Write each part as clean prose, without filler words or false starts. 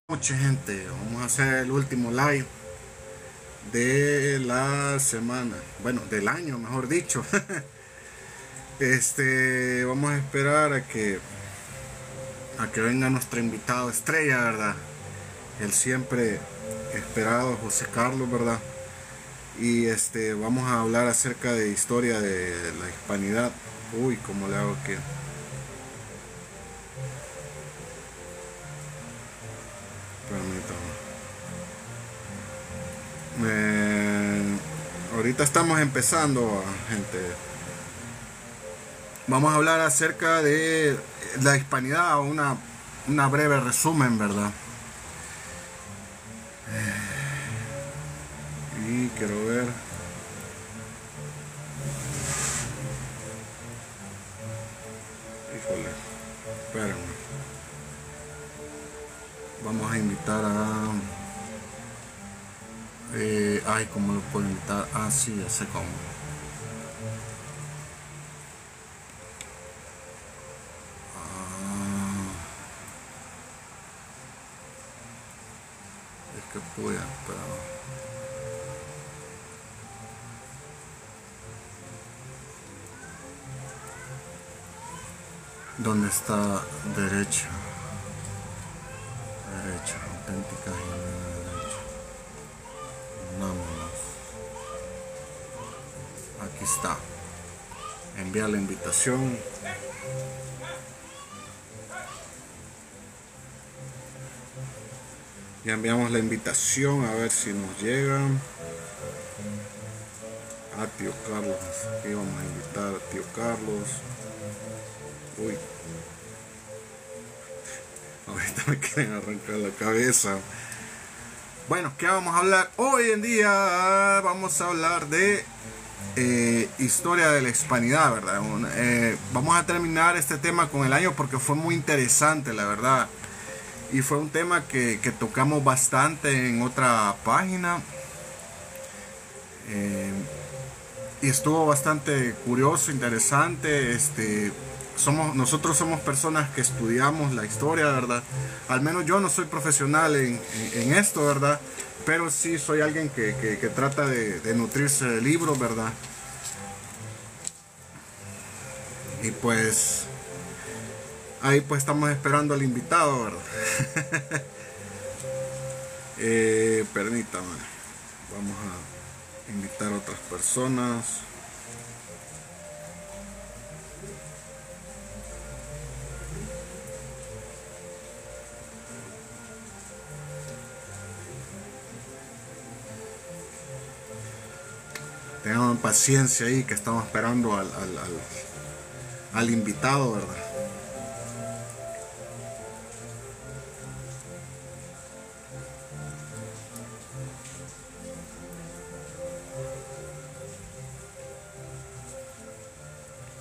Mucha gente, vamos a hacer el último live de la semana, bueno, del año, mejor dicho. Vamos a esperar a que venga nuestro invitado estrella, ¿verdad? El siempre esperado José Carlos, ¿verdad? Y vamos a hablar acerca de historia de la hispanidad. Uy, ¿cómo le hago aquí? Permítame. Ahorita estamos empezando, gente. Vamos a hablar acerca de la hispanidad, una breve resumen, ¿verdad? Y quiero ver. Híjole, espérenme. Vamos a invitar a... ay, ¿cómo lo puedo invitar? Ah, sí, ya sé cómo. Ah, es que pude, pero... ¿Dónde está derecha? Derecha, auténtica y derecha. Vámonos. Aquí está. Envía la invitación. Ya enviamos la invitación, a ver si nos llega. A tío Carlos, aquí vamos a invitar a tío Carlos. Uy, ahorita me quieren arrancar la cabeza. Bueno, ¿qué vamos a hablar? Hoy en día vamos a hablar de historia de la hispanidad, ¿verdad? Vamos a terminar este tema con el año porque fue muy interesante, la verdad. Y fue un tema que tocamos bastante en otra página. Y estuvo bastante curioso, interesante. Nosotros somos personas que estudiamos la historia, ¿verdad? Al menos yo no soy profesional en esto, ¿verdad? Pero sí soy alguien que trata de nutrirse de libros, ¿verdad? Y pues ahí pues estamos esperando al invitado, ¿verdad? Permítame, vamos a invitar a otras personas. Tengan paciencia ahí que estamos esperando al invitado, ¿verdad?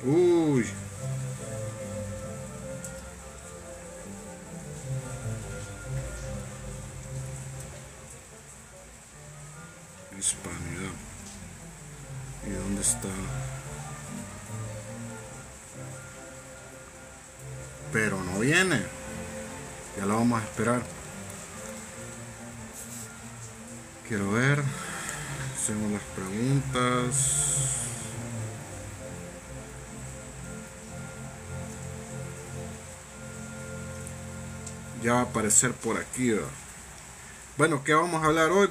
Uy. Hispanidad. ¿Y dónde está? Pero no viene. Ya lo vamos a esperar. Quiero ver. Hacemos las preguntas. Ya va a aparecer por aquí, ¿verdad? Bueno, ¿qué vamos a hablar hoy?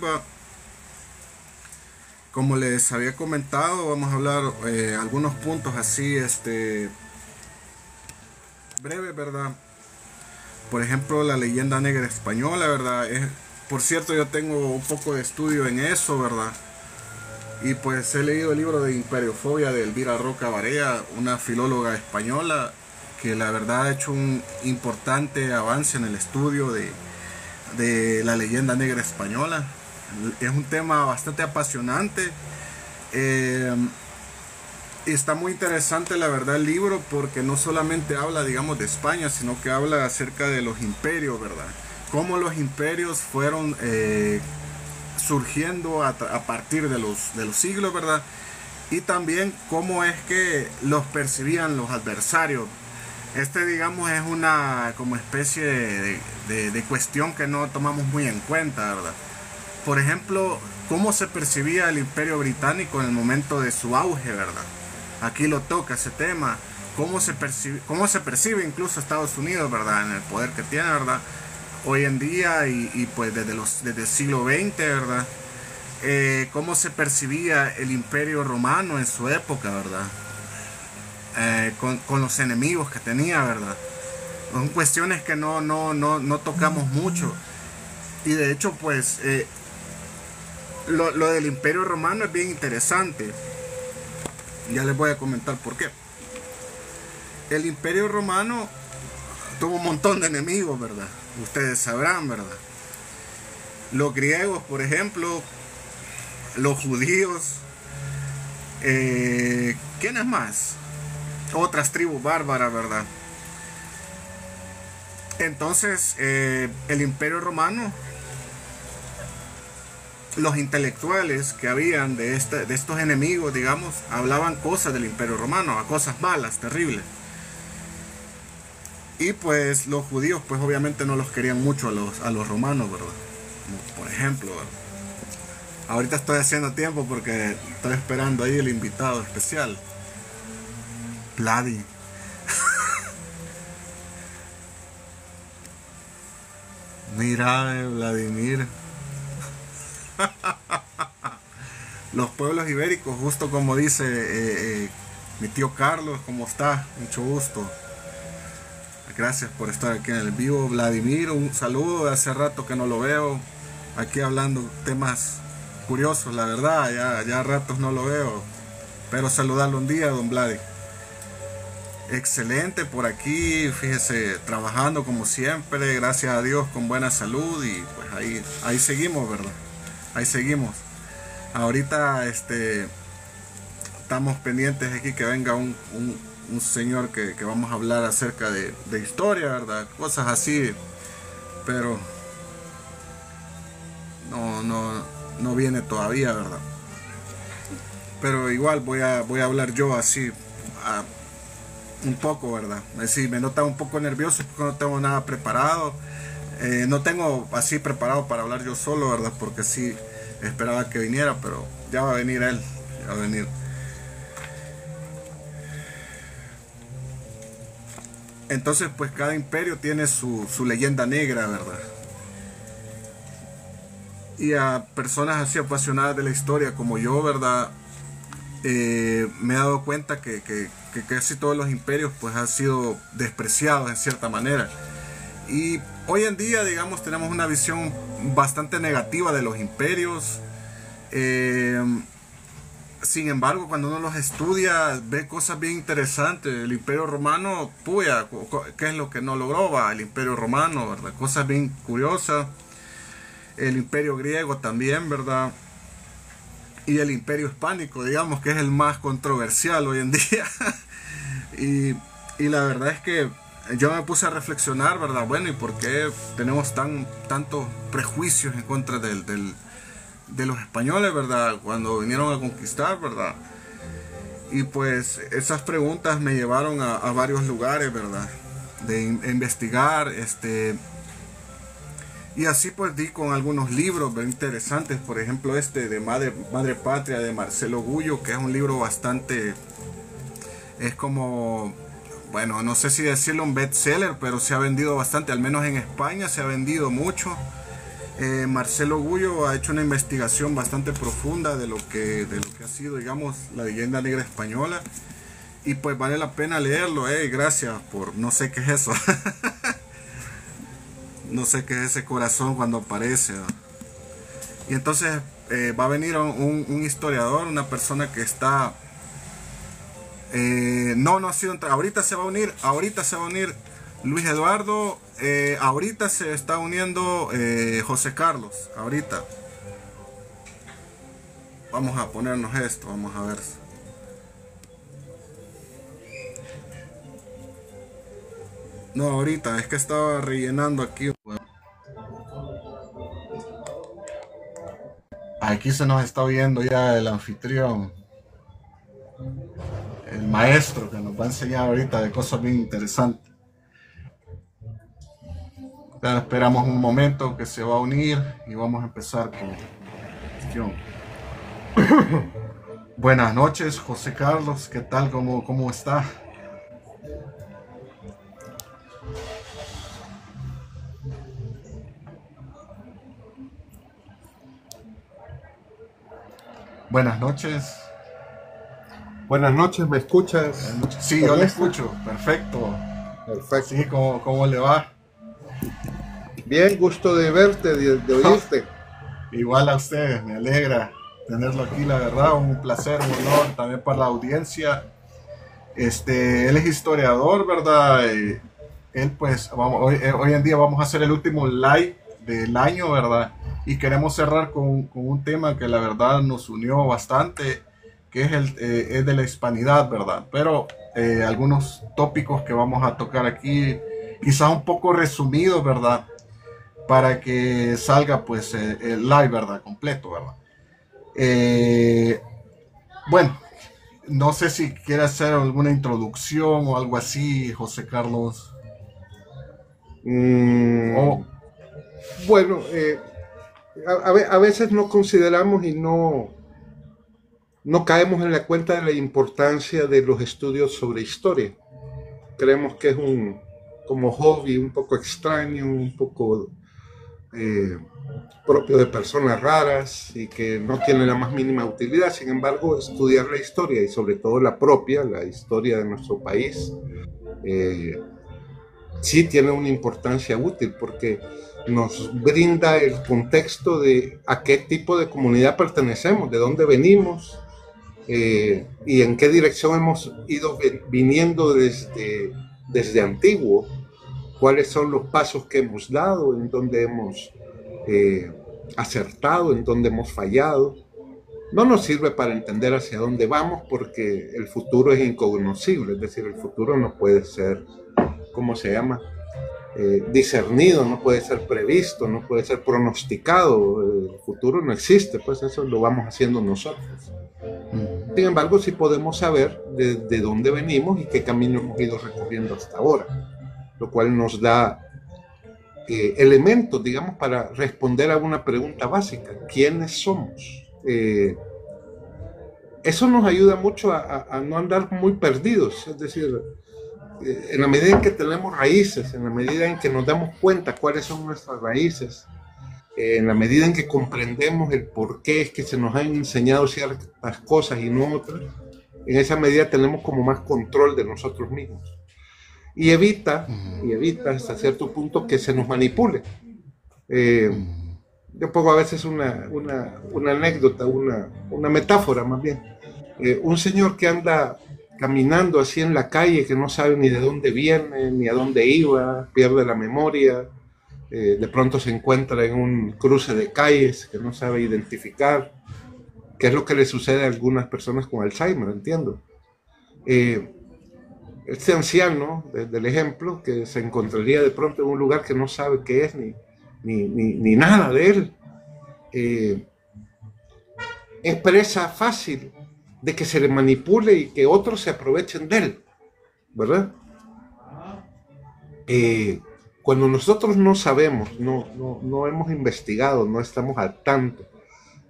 Como les había comentado, vamos a hablar algunos puntos así, breves, ¿verdad? Por ejemplo, la leyenda negra española, ¿verdad? Por cierto, yo tengo un poco de estudio en eso, ¿verdad? Y pues he leído el libro de Imperiofobia de Elvira Roca Barea, una filóloga española que la verdad ha hecho un importante avance en el estudio de la leyenda negra española. Es un tema bastante apasionante. Y está muy interesante la verdad el libro porque no solamente habla, digamos, de España, sino que habla acerca de los imperios, ¿verdad? Cómo los imperios fueron surgiendo a partir de los siglos, ¿verdad? Y también cómo es que los percibían los adversarios. Este, digamos, es una como especie de cuestión que no tomamos muy en cuenta, ¿verdad? Por ejemplo, cómo se percibía el Imperio Británico en el momento de su auge, ¿verdad? Aquí lo toca ese tema. Cómo se percibe incluso Estados Unidos, ¿verdad? En el poder que tiene, ¿verdad? Hoy en día y pues desde el siglo XX, ¿verdad? Cómo se percibía el Imperio Romano en su época, ¿verdad? Con los enemigos que tenía, ¿verdad? Son cuestiones que no tocamos mucho. Y de hecho, pues, lo del Imperio Romano es bien interesante. Ya les voy a comentar por qué. El Imperio Romano tuvo un montón de enemigos, ¿verdad? Ustedes sabrán, ¿verdad? Los griegos, por ejemplo, los judíos, ¿quiénes más? Otras tribus bárbaras, ¿verdad? Entonces, el Imperio Romano, los intelectuales que habían de estos enemigos, digamos, hablaban cosas del Imperio Romano, a cosas malas, terribles. Y pues los judíos, pues obviamente no los querían mucho a los romanos, ¿verdad? Como por ejemplo, ¿verdad? Ahorita estoy haciendo tiempo porque estoy esperando ahí el invitado especial. Vladi. Mira, Vladimir. Los pueblos ibéricos, justo como dice mi tío Carlos, ¿cómo está? Mucho gusto. Gracias por estar aquí en el vivo. Vladimir, un saludo. Hace rato que no lo veo. Aquí hablando temas curiosos, la verdad. Ya ratos no lo veo. Pero saludarlo un día, don Vladi. Excelente por aquí, fíjese, trabajando como siempre, gracias a Dios, con buena salud. Y pues ahí seguimos, ¿verdad? Ahí seguimos. Ahorita estamos pendientes aquí que venga un señor que vamos a hablar acerca de historia, ¿verdad? Cosas así, pero no viene todavía, ¿verdad? Pero igual voy a hablar yo así un poco, ¿verdad? Si me nota un poco nervioso porque no tengo nada preparado. No tengo así preparado para hablar yo solo, ¿verdad? Porque sí esperaba que viniera, pero ya va a venir él, ya va a venir. Entonces, pues cada imperio tiene su leyenda negra, ¿verdad? Y a personas así apasionadas de la historia como yo, ¿verdad? Me he dado cuenta que casi todos los imperios pues han sido despreciados en cierta manera. Y hoy en día, digamos, tenemos una visión bastante negativa de los imperios. Sin embargo, cuando uno los estudia, ve cosas bien interesantes. El Imperio Romano, puya, ¿qué es lo que no logró? Va, el Imperio Romano, ¿verdad? Cosas bien curiosas. El Imperio Griego también, ¿verdad? Y el Imperio Hispánico, digamos, que es el más controversial hoy en día. y la verdad es que yo me puse a reflexionar, ¿verdad? Bueno, ¿y por qué tenemos tantos prejuicios en contra de los españoles, ¿verdad? Cuando vinieron a conquistar, ¿verdad? Y pues esas preguntas me llevaron a varios lugares, ¿verdad? De investigar, y así pues di con algunos libros bien interesantes, por ejemplo de Madre Patria de Marcelo Gullo, que es un libro bastante, es como, bueno, no sé si decirlo un bestseller, pero se ha vendido bastante, al menos en España se ha vendido mucho. Marcelo Gullo ha hecho una investigación bastante profunda de lo que ha sido, digamos, la leyenda negra española, y pues vale la pena leerlo. Gracias por, no sé qué es eso. No sé qué es ese corazón cuando aparece, ¿no? Y entonces va a venir un historiador, una persona que está no ha sido ahorita se va a unir Luis Eduardo, ahorita se está uniendo José Carlos. Ahorita vamos a ponernos esto, vamos a ver. No, ahorita es que estaba rellenando aquí. Aquí se nos está oyendo ya el anfitrión, el maestro que nos va a enseñar ahorita de cosas bien interesantes. Ya esperamos un momento que se va a unir y vamos a empezar con la cuestión. Buenas noches, José Carlos, ¿qué tal? ¿Cómo está? Buenas noches. Buenas noches, ¿me escuchas? Buenas noches. Sí, yo le escucho, perfecto. Perfecto. Sí, ¿cómo le va? Bien, gusto de verte, de oírte. Igual a usted, me alegra tenerlo aquí, la verdad, un placer, un honor también para la audiencia. Él es historiador, ¿verdad? Él pues, hoy en día vamos a hacer el último live del año, ¿verdad? Y queremos cerrar con un tema que la verdad nos unió bastante, que es de la hispanidad, ¿verdad? Pero algunos tópicos que vamos a tocar aquí, quizás un poco resumidos, ¿verdad? Para que salga pues el live, ¿verdad? Completo, ¿verdad? Bueno, no sé si quiere hacer alguna introducción o algo así, José Carlos. Bueno, a veces no consideramos y no caemos en la cuenta de la importancia de los estudios sobre historia. Creemos que es como hobby un poco extraño, un poco propio de personas raras y que no tiene la más mínima utilidad. Sin embargo, estudiar la historia y sobre todo la propia, la historia de nuestro país, sí tiene una importancia útil porque nos brinda el contexto de a qué tipo de comunidad pertenecemos, de dónde venimos y en qué dirección hemos ido viniendo desde antiguo, cuáles son los pasos que hemos dado, en dónde hemos acertado, en dónde hemos fallado. No nos sirve para entender hacia dónde vamos porque el futuro es incognoscible, es decir, el futuro no puede ser, ¿cómo se llama? Discernido, no puede ser previsto, no puede ser pronosticado. El futuro no existe, pues eso lo vamos haciendo nosotros. Sin embargo, sí podemos saber de dónde venimos y qué camino hemos ido recorriendo hasta ahora, lo cual nos da elementos, digamos, para responder a una pregunta básica: ¿quiénes somos? Eso nos ayuda mucho a no andar muy perdidos, es decir, en la medida en que tenemos raíces, en la medida en que nos damos cuenta cuáles son nuestras raíces, en la medida en que comprendemos el por qué es que se nos han enseñado ciertas cosas y no otras, en esa medida tenemos como más control de nosotros mismos. Y evita hasta cierto punto que se nos manipule. Yo pongo a veces una anécdota, una metáfora más bien. Un señor que anda caminando así en la calle, que no sabe ni de dónde viene, ni a dónde iba, pierde la memoria, de pronto se encuentra en un cruce de calles que no sabe identificar, que es lo que le sucede a algunas personas con Alzheimer, entiendo. Este anciano, del ejemplo, que se encontraría de pronto en un lugar que no sabe qué es ni nada de él, es presa fácil de que se le manipule y que otros se aprovechen de él, ¿verdad? Cuando nosotros no sabemos, no hemos investigado, no estamos al tanto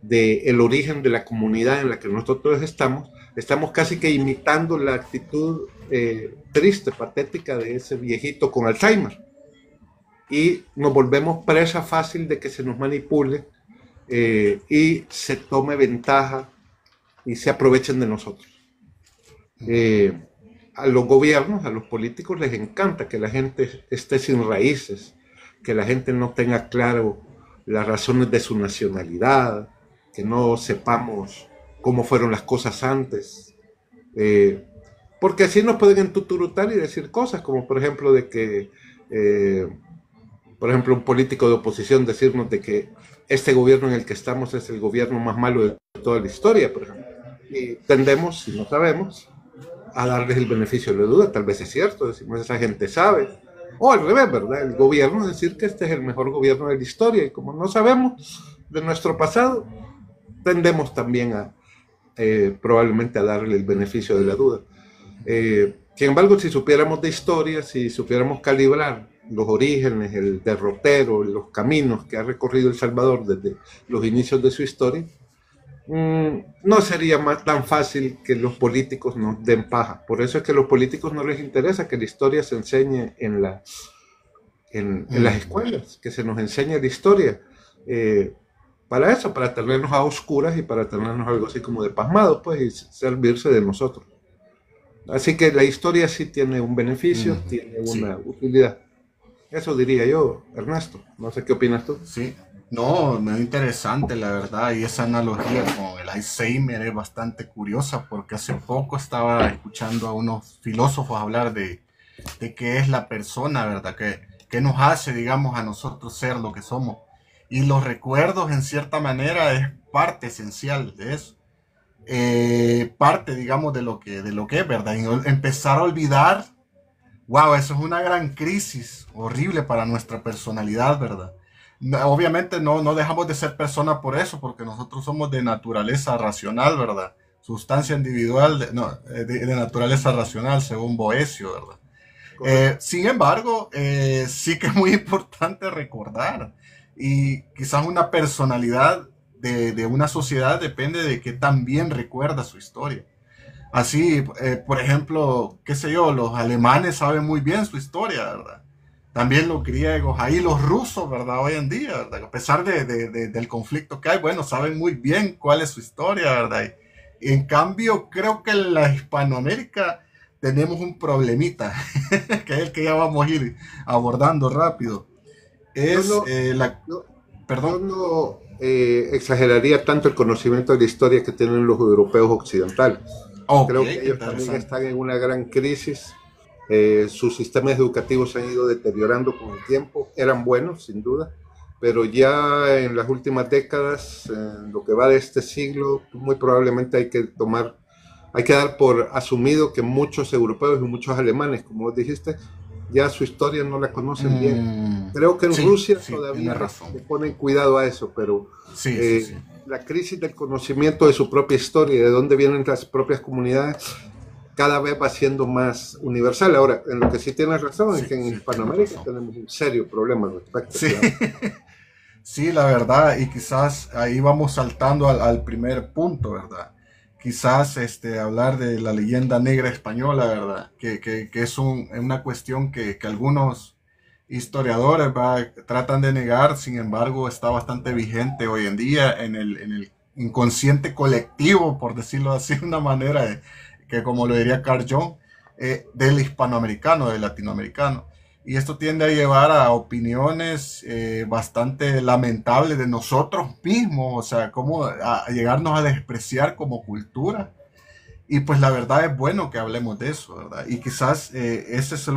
del origen de la comunidad en la que nosotros estamos casi que imitando la actitud triste, patética de ese viejito con Alzheimer. Y nos volvemos presa fácil de que se nos manipule y se tome ventaja y se aprovechen de nosotros. A los gobiernos, a los políticos les encanta que la gente esté sin raíces, que la gente no tenga claro las razones de su nacionalidad, que no sepamos cómo fueron las cosas antes, porque así nos pueden entuturutar y decir cosas como por ejemplo de que por ejemplo un político de oposición decirnos de que este gobierno en el que estamos es el gobierno más malo de toda la historia, por ejemplo. Y tendemos, si no sabemos, a darles el beneficio de la duda. Tal vez es cierto, decimos, esa gente sabe, o al revés, ¿verdad? El gobierno decir que este es el mejor gobierno de la historia, y como no sabemos de nuestro pasado, tendemos también a probablemente a darle el beneficio de la duda. Sin embargo, si supiéramos de historia, si supiéramos calibrar los orígenes, el derrotero, los caminos que ha recorrido El Salvador desde los inicios de su historia, no sería tan fácil que los políticos nos den paja. Por eso es que a los políticos no les interesa que la historia se enseñe en las escuelas, que se nos enseñe la historia. Para eso, para tenernos a oscuras y para tenernos algo así como de pasmados, pues, y servirse de nosotros. Así que la historia sí tiene un beneficio, tiene una utilidad. Eso diría yo, Ernesto. No sé qué opinas tú. Sí, no, muy interesante la verdad, y esa analogía con el Alzheimer es bastante curiosa porque hace poco estaba escuchando a unos filósofos hablar de qué es la persona, ¿verdad? Que nos hace, digamos, a nosotros ser lo que somos. Y los recuerdos, en cierta manera, es parte esencial de eso. Parte, digamos, de lo que es, ¿verdad? Y empezar a olvidar, wow, eso es una gran crisis horrible para nuestra personalidad, ¿verdad? Obviamente no dejamos de ser personas por eso, porque nosotros somos de naturaleza racional, ¿verdad? Sustancia individual, de naturaleza racional, según Boecio, ¿verdad? Sin embargo, sí que es muy importante recordar, y quizás una personalidad de una sociedad depende de que también recuerda su historia. Así, por ejemplo, qué sé yo, los alemanes saben muy bien su historia, ¿verdad? También los griegos, ahí los rusos, ¿verdad? Hoy en día, ¿verdad? A pesar del conflicto que hay, bueno, saben muy bien cuál es su historia, ¿verdad? Y en cambio, creo que en la Hispanoamérica tenemos un problemita, que es el que ya vamos a ir abordando rápido. Yo Es no, la... yo, yo Perdón. no exageraría tanto el conocimiento de la historia que tienen los europeos occidentales. Ok, Creo que qué ellos también interesante. están en una gran crisis. Sus sistemas educativos se han ido deteriorando con el tiempo. Eran buenos, sin duda, pero ya en las últimas décadas, en lo que va de este siglo, muy probablemente hay que dar por asumido que muchos europeos y muchos alemanes, como vos dijiste, ya su historia no la conocen bien. Creo que en Sí, Rusia sí, tiene todavía razón. le ponen cuidado a eso, pero Sí, sí, eh, sí. la crisis del conocimiento de su propia historia y de dónde vienen las propias comunidades cada vez va siendo más universal. Ahora, en lo que sí tienes razón es Sí, que en sí, tiene Hispanoamérica razón. tenemos un serio problema al respecto, Sí, claro. sí, la verdad, y quizás ahí vamos saltando al primer punto, ¿verdad? Quizás hablar de la leyenda negra española, ¿verdad? Que es una cuestión que algunos historiadores tratan de negar, sin embargo, está bastante vigente hoy en día en el inconsciente colectivo, por decirlo así de una manera, que como lo diría Carl Jung, del hispanoamericano, del latinoamericano. Y esto tiende a llevar a opiniones bastante lamentables de nosotros mismos, o sea, como a llegarnos a despreciar como cultura. Y pues la verdad es bueno que hablemos de eso, ¿verdad? Y quizás ese es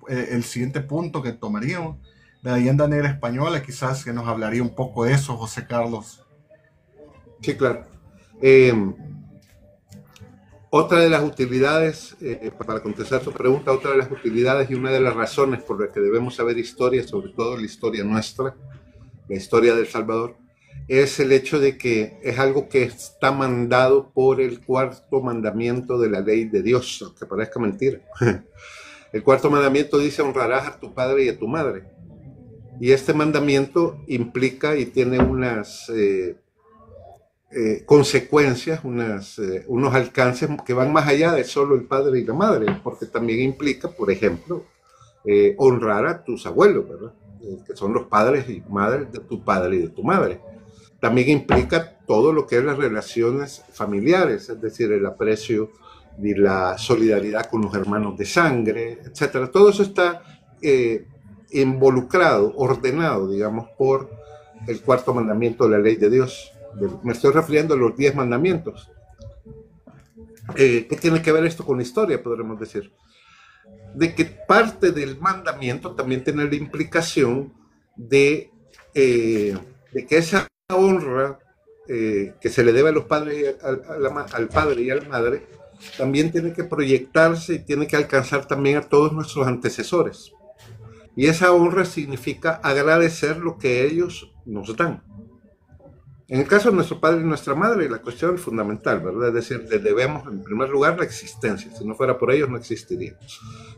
el siguiente punto que tomaríamos. La leyenda negra española, quizás que nos hablaría un poco de eso, José Carlos. Sí, claro. Eh, Otra de las utilidades, para contestar tu pregunta, otra de las utilidades y una de las razones por las que debemos saber historia, sobre todo la historia nuestra, la historia de El Salvador, es el hecho de que es algo que está mandado por el cuarto mandamiento de la ley de Dios, aunque parezca mentira. El cuarto mandamiento dice: honrarás a tu padre y a tu madre. Y este mandamiento implica y tiene unas consecuencias, unos alcances que van más allá de solo el padre y la madre, porque también implica, por ejemplo, honrar a tus abuelos, ¿verdad? Que son los padres y madres de tu padre y de tu madre. También implica todo lo que es las relaciones familiares, es decir, el aprecio y la solidaridad con los hermanos de sangre, etcétera. Todo eso está involucrado, ordenado, digamos, por el cuarto mandamiento de la ley de Dios. Me estoy refiriendo a los 10 mandamientos. ¿Qué tiene que ver esto con la historia, podremos decir? De que parte del mandamiento también tiene la implicación de que esa honra que se le debe a los padres, al padre y a la madre, también tiene que proyectarse y tiene que alcanzar también a todos nuestros antecesores. Y esa honra significa agradecer lo que ellos nos dan. En el caso de nuestro padre y nuestra madre, la cuestión es fundamental, ¿verdad? Es decir, les debemos en primer lugar la existencia. Si no fuera por ellos, no existiría.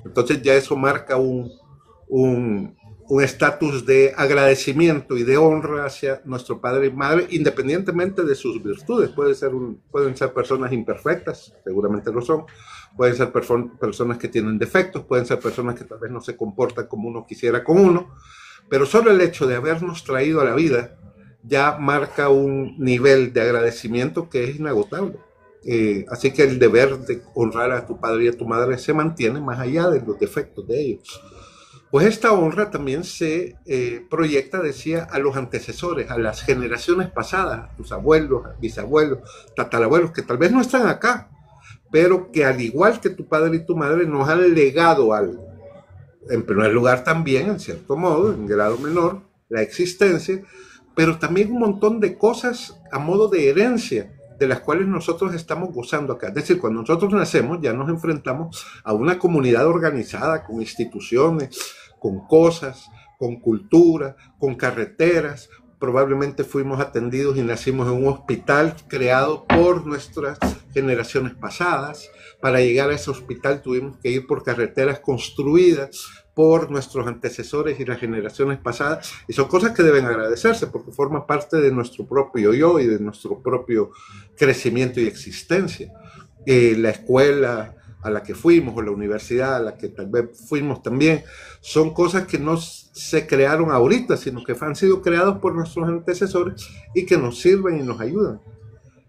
Entonces ya eso marca un estatus de agradecimiento y de honra hacia nuestro padre y madre, independientemente de sus virtudes. Pueden ser personas imperfectas, seguramente lo son. Pueden ser personas que tienen defectos, pueden ser personas que tal vez no se comportan como uno quisiera con uno, pero solo el hecho de habernos traído a la vida ya marca un nivel de agradecimiento que es inagotable. Así que el deber de honrar a tu padre y a tu madre se mantiene más allá de los defectos de ellos. Pues esta honra también se proyecta, decía, a los antecesores, a las generaciones pasadas, a tus abuelos, bisabuelos, tatarabuelos, que tal vez no están acá, pero que al igual que tu padre y tu madre nos han legado algo. En primer lugar también, en cierto modo, en grado menor, la existencia, pero también un montón de cosas a modo de herencia, de las cuales nosotros estamos gozando acá. Es decir, cuando nosotros nacemos ya nos enfrentamos a una comunidad organizada, con instituciones, con cosas, con cultura, con carreteras. Probablemente fuimos atendidos y nacimos en un hospital creado por nuestras generaciones pasadas. Para llegar a ese hospital tuvimos que ir por carreteras construidas por nuestros antecesores y las generaciones pasadas, y son cosas que deben agradecerse porque forman parte de nuestro propio yo y de nuestro propio crecimiento y existencia. La escuela a la que fuimos o la universidad a la que tal vez fuimos también, son cosas que no se crearon ahorita, sino que han sido creados por nuestros antecesores y que nos sirven y nos ayudan.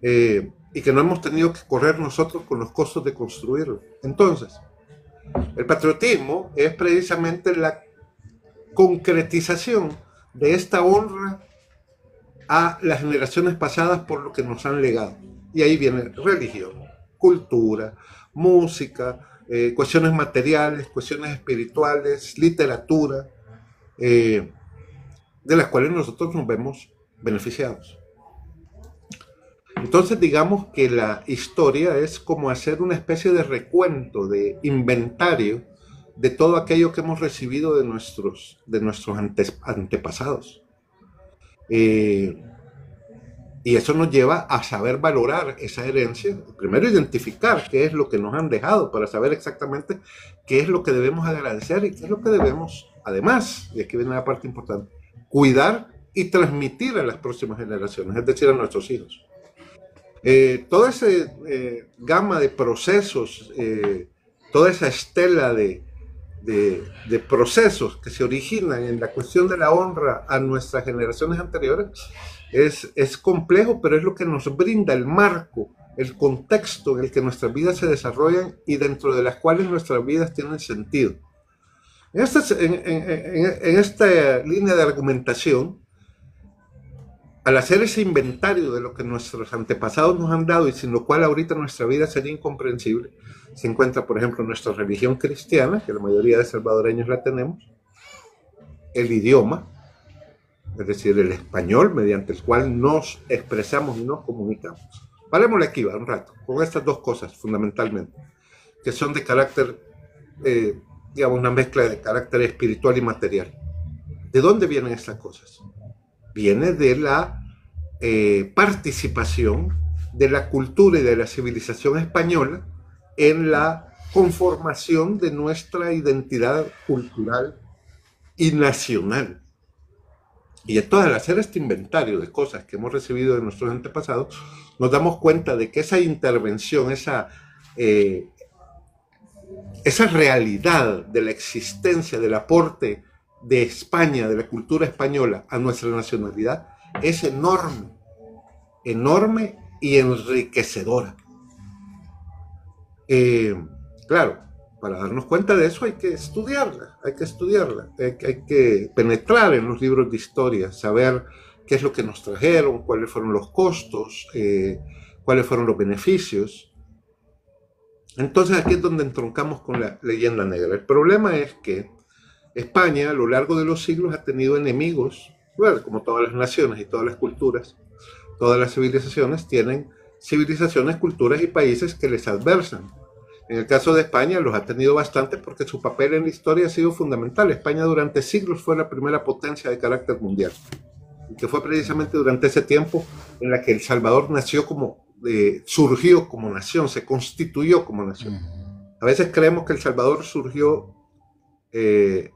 Y que no hemos tenido que correr nosotros con los costos de construirlo. Entonces, el patriotismo es precisamente la concretización de esta honra a las generaciones pasadas por lo que nos han legado. Y ahí viene religión, cultura, música, cuestiones materiales, cuestiones espirituales, literatura, de las cuales nosotros nos vemos beneficiados. Entonces digamos que la historia es como hacer una especie de recuento, de inventario de todo aquello que hemos recibido de nuestros antepasados. Y eso nos lleva a saber valorar esa herencia, primero identificar qué es lo que nos han dejado para saber exactamente qué es lo que debemos agradecer y qué es lo que debemos, además, y aquí viene la parte importante, cuidar y transmitir a las próximas generaciones, es decir, a nuestros hijos. Toda esa gama de procesos, toda esa estela de procesos que se originan en la cuestión de la honra a nuestras generaciones anteriores es complejo, pero es lo que nos brinda el marco, el contexto en el que nuestras vidas se desarrollan y dentro de las cuales nuestras vidas tienen sentido. En esta línea de argumentación, al hacer ese inventario de lo que nuestros antepasados nos han dado y sin lo cual ahorita nuestra vida sería incomprensible, se encuentra, por ejemplo, nuestra religión cristiana, que la mayoría de salvadoreños la tenemos, el idioma, es decir, el español, mediante el cual nos expresamos y nos comunicamos. Parémosle aquí, va, un rato, con estas dos cosas, fundamentalmente, que son de carácter, digamos, una mezcla de carácter espiritual y material. ¿De dónde vienen estas cosas? Viene de la participación de la cultura y de la civilización española en la conformación de nuestra identidad cultural y nacional. Y entonces, al hacer este inventario de cosas que hemos recibido de nuestros antepasados, nos damos cuenta de que esa intervención, esa realidad de la existencia, del aporte de España, de la cultura española a nuestra nacionalidad, es enorme, enorme y enriquecedora. Claro, para darnos cuenta de eso hay que estudiarla, hay que penetrar en los libros de historia, saber qué es lo que nos trajeron, cuáles fueron los costos, cuáles fueron los beneficios. Entonces aquí es donde entroncamos con la leyenda negra. El problema es que España a lo largo de los siglos ha tenido enemigos, bueno, como todas las naciones y todas las culturas, todas las civilizaciones tienen civilizaciones, culturas y países que les adversan. En el caso de España los ha tenido bastante porque su papel en la historia ha sido fundamental. España durante siglos fue la primera potencia de carácter mundial. que fue precisamente durante ese tiempo en la que El Salvador nació surgió como nación, se constituyó como nación. A veces creemos que El Salvador surgió en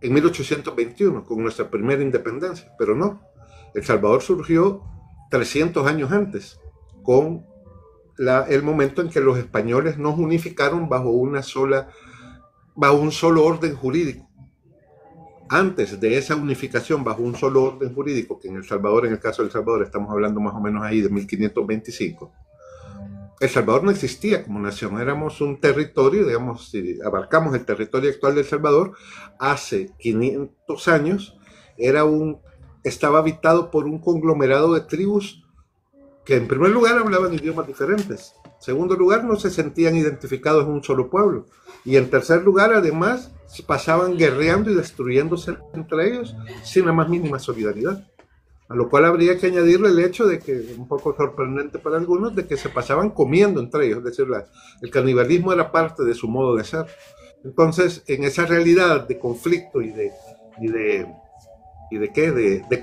1821 con nuestra primera independencia, pero no. El Salvador surgió 300 años antes, con el momento en que los españoles nos unificaron bajo un solo orden jurídico. Antes de esa unificación bajo un solo orden jurídico, que en El Salvador, en el caso de El Salvador, estamos hablando más o menos ahí de 1525, El Salvador no existía como nación, éramos un territorio, digamos, si abarcamos el territorio actual de El Salvador, hace 500 años estaba habitado por un conglomerado de tribus que en primer lugar hablaban idiomas diferentes, en segundo lugar no se sentían identificados en un solo pueblo, y en tercer lugar además pasaban guerreando y destruyéndose entre ellos sin la más mínima solidaridad. A lo cual habría que añadirle el hecho de que, un poco sorprendente para algunos, de que se pasaban comiendo entre ellos, es decir, el canibalismo era parte de su modo de ser. Entonces, en esa realidad de conflicto y de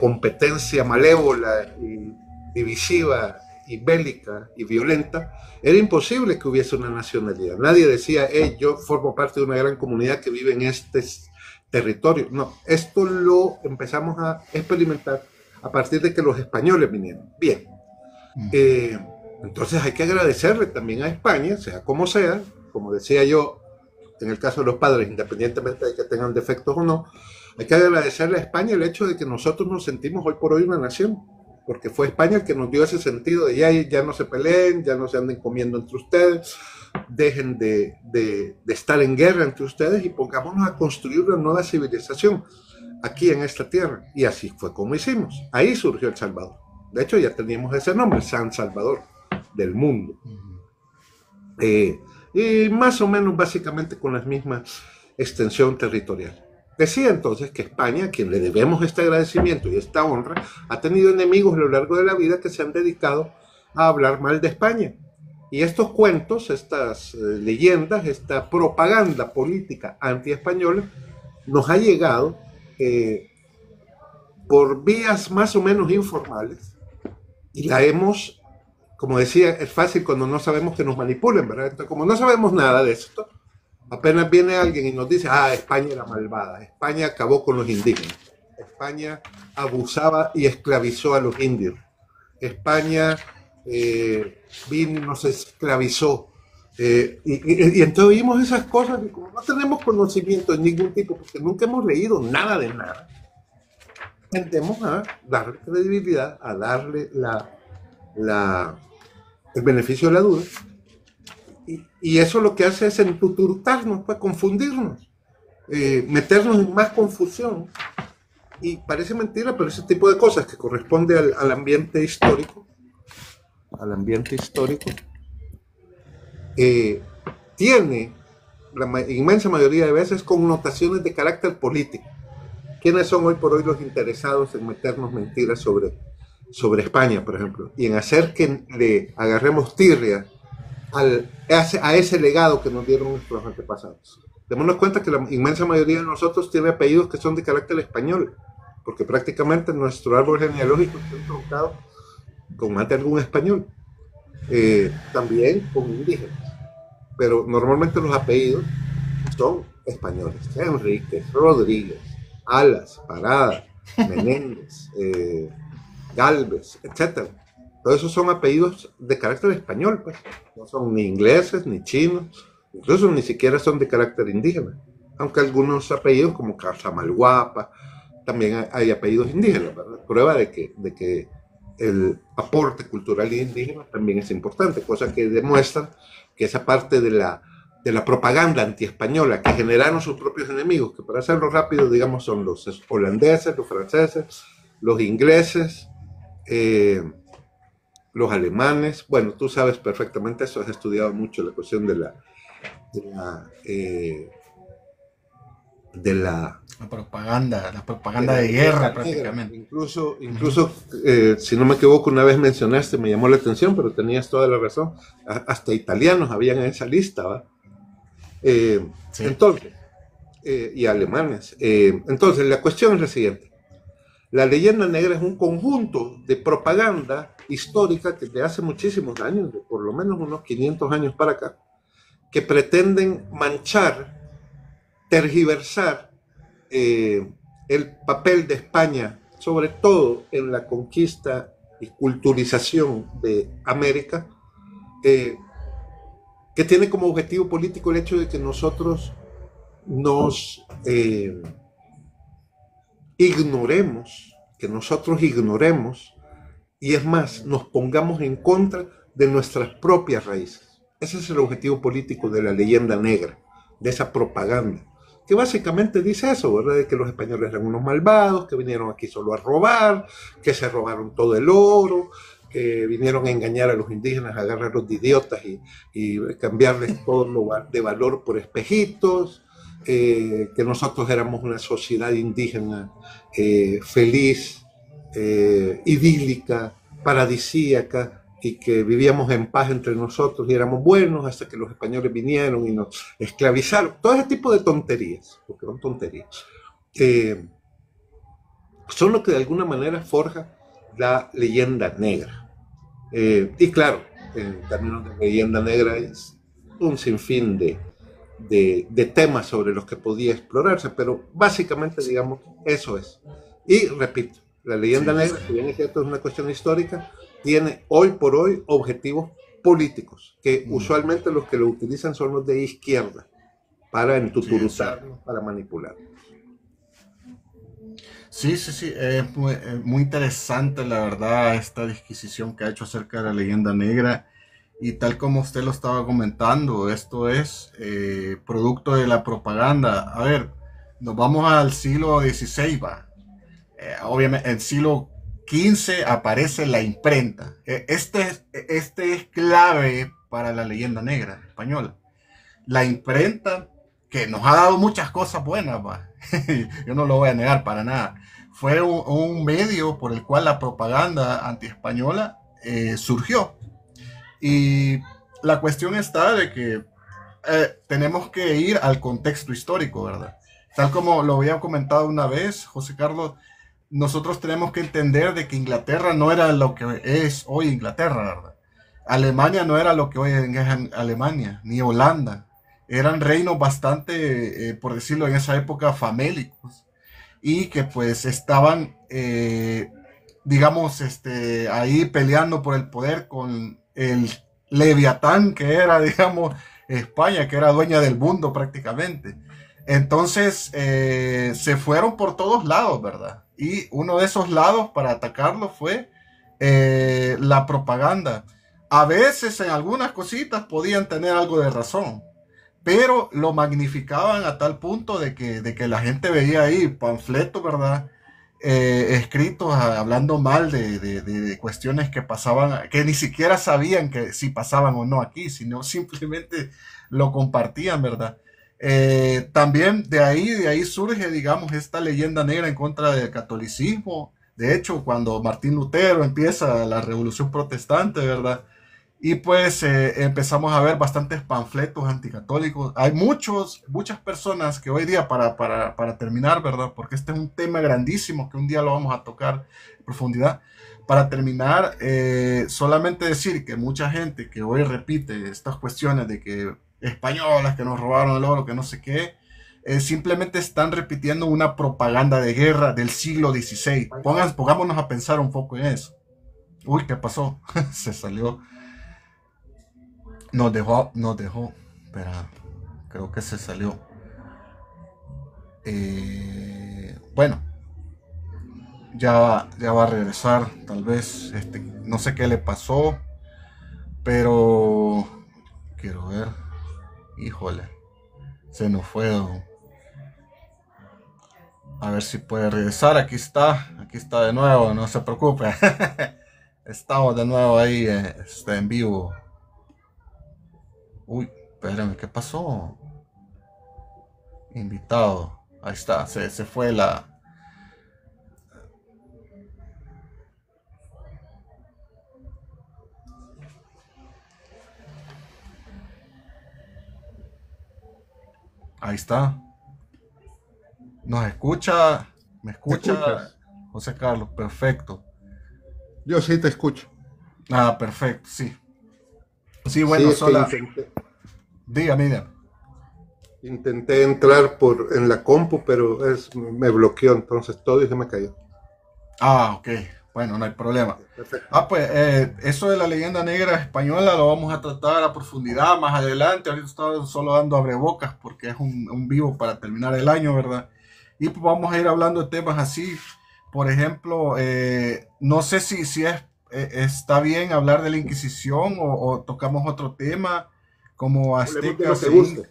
competencia malévola y divisiva y bélica y violenta, era imposible que hubiese una nacionalidad. Nadie decía, yo formo parte de una gran comunidad que vive en este territorio. No, esto lo empezamos a experimentar a partir de que los españoles vinieron. Bien, entonces hay que agradecerle también a España, sea, como decía yo, en el caso de los padres, independientemente de que tengan defectos o no, hay que agradecerle a España el hecho de que nosotros nos sentimos hoy por hoy una nación, porque fue España el que nos dio ese sentido de ya no se peleen, ya no se anden comiendo entre ustedes, dejen de estar en guerra entre ustedes y pongámonos a construir una nueva civilización aquí en esta tierra. Y así fue como hicimos. Ahí surgió El Salvador. De hecho, ya teníamos ese nombre, San Salvador, del mundo. Y más o menos básicamente con la misma extensión territorial. Decía entonces que España, a quien le debemos este agradecimiento y esta honra, ha tenido enemigos a lo largo de la vida que se han dedicado a hablar mal de España. Y estos cuentos, estas leyendas, esta propaganda política anti-española nos ha llegado por vías más o menos informales y la hemos, como decía, es fácil cuando no sabemos que nos manipulen, ¿verdad? Entonces, como no sabemos nada de esto, apenas viene alguien y nos dice, España era malvada, España acabó con los indígenas, España abusaba y esclavizó a los indios, España vino y nos esclavizó. Y entonces oímos esas cosas y como no tenemos conocimiento de ningún tipo, porque nunca hemos leído nada de nada, tendemos a darle credibilidad, a darle el beneficio de la duda, y eso lo que hace es entuturtarnos, pues, confundirnos, meternos en más confusión. Y parece mentira, pero ese tipo de cosas que corresponde al ambiente histórico, tiene la inmensa mayoría de veces connotaciones de carácter político. ¿Quiénes son hoy por hoy los interesados en meternos mentiras sobre España, por ejemplo? Y en hacer que le agarremos tirria a ese legado que nos dieron nuestros antepasados. Démonos cuenta que la inmensa mayoría de nosotros tiene apellidos que son de carácter español, porque prácticamente nuestro árbol genealógico está entroncado con más de algún español, también con indígenas, pero normalmente los apellidos son españoles. Enríquez, Rodríguez, Alas, Parada, Menéndez, Galvez, etc. Todos esos son apellidos de carácter español, pues. No son ni ingleses ni chinos, incluso ni siquiera son de carácter indígena, aunque algunos apellidos como Casamalguapa también hay apellidos indígenas, ¿verdad? Prueba de que el aporte cultural indígena también es importante, cosa que demuestra que esa parte de la propaganda antiespañola que generaron sus propios enemigos, que para hacerlo rápido, digamos, son los holandeses, los franceses, los ingleses, los alemanes. Bueno, tú sabes perfectamente eso, has estudiado mucho la cuestión de la propaganda de guerra prácticamente. Incluso si no me equivoco, una vez mencionaste, me llamó la atención, pero tenías toda la razón, hasta italianos habían en esa lista, ¿va? Sí. Entonces, y alemanes. Entonces, la cuestión es la siguiente. La leyenda negra es un conjunto de propaganda histórica que de hace muchísimos años, de por lo menos unos 500 años para acá, que pretenden manchar, tergiversar el papel de España, sobre todo en la conquista y culturización de América, que tiene como objetivo político el hecho de que nosotros nos ignoremos y es más, nos pongamos en contra de nuestras propias raíces. Ese es el objetivo político de la leyenda negra, de esa propaganda, que básicamente dice eso, ¿verdad? De que los españoles eran unos malvados, que vinieron aquí solo a robar, que se robaron todo el oro, que vinieron a engañar a los indígenas, a agarrarlos de idiotas y cambiarles todo lo de valor por espejitos, que nosotros éramos una sociedad indígena feliz, idílica, paradisíaca, y que vivíamos en paz entre nosotros y éramos buenos hasta que los españoles vinieron y nos esclavizaron. Todo ese tipo de tonterías, porque son tonterías, son lo que de alguna manera forja la leyenda negra. Y claro, en términos de leyenda negra es un sinfín de temas sobre los que podía explorarse, pero básicamente, digamos, eso es. Y repito, la leyenda negra, si bien es cierto, es una cuestión histórica, tiene hoy por hoy objetivos políticos, que usualmente los que lo utilizan son los de izquierda, para entuturuzarnos, para manipular. Sí, es muy interesante la verdad esta disquisición que ha hecho acerca de la leyenda negra y tal como usted lo estaba comentando, esto es producto de la propaganda. A ver, nos vamos al siglo XVI, va. Obviamente, en el siglo XV aparece la imprenta. Este es clave para la leyenda negra española. La imprenta, que nos ha dado muchas cosas buenas, va. Yo no lo voy a negar para nada. Fue un medio por el cual la propaganda antiespañola surgió. Y la cuestión está de que tenemos que ir al contexto histórico, ¿verdad? Tal como lo había comentado una vez, José Carlos, nosotros tenemos que entender de que Inglaterra no era lo que es hoy Inglaterra, ¿verdad? Alemania no era lo que hoy es Alemania, ni Holanda. Eran reinos bastante, por decirlo en esa época, famélicos. Y que pues estaban, digamos, ahí peleando por el poder con el Leviatán, que era, digamos, España, que era dueña del mundo prácticamente. Entonces, se fueron por todos lados, ¿verdad? Y uno de esos lados para atacarlo fue la propaganda. A veces en algunas cositas podían tener algo de razón, pero lo magnificaban a tal punto de que la gente veía ahí panfletos, ¿verdad? Escritos hablando mal de cuestiones que pasaban, que ni siquiera sabían que si pasaban o no aquí, sino simplemente lo compartían, ¿verdad? También de ahí surge, digamos, esta leyenda negra en contra del catolicismo. De hecho, cuando Martín Lutero empieza la revolución protestante, ¿verdad? Y pues empezamos a ver bastantes panfletos anticatólicos. Hay muchas personas que hoy día, para terminar, ¿verdad? Porque este es un tema grandísimo que un día lo vamos a tocar en profundidad. Para terminar, solamente decir que mucha gente que hoy repite estas cuestiones de que españolas que nos robaron el oro, que no sé qué, simplemente están repitiendo una propaganda de guerra del siglo XVI. Pongámonos a pensar un poco en eso. Uy, ¿qué pasó? Se salió. Nos dejó. Espera, creo que se salió. Bueno, ya va a regresar, tal vez. No sé qué le pasó, pero quiero ver. Híjole, se nos fue. A ver si puede regresar. Aquí está de nuevo, no se preocupe. Estamos de nuevo ahí, en vivo. Uy, espérame, ¿qué pasó? Invitado. Ahí está, se fue la... Ahí está. ¿Nos escucha? ¿Me escucha? José Carlos, perfecto. Yo sí te escucho. Ah, perfecto, sí. Sí, bueno, Sí, es que sola. Dígame, dígame. intenté entrar en la compu, pero me bloqueó, entonces todo y se me cayó. Ah, ok. Bueno, no hay problema. Perfecto. Ah, pues eso de la leyenda negra española lo vamos a tratar a profundidad más adelante. Ahorita estaba solo dando abrebocas porque es un vivo para terminar el año, ¿verdad? Y pues vamos a ir hablando de temas así. Por ejemplo, no sé está bien hablar de la Inquisición o tocamos otro tema como Hablemos de lo aztecas que e guste.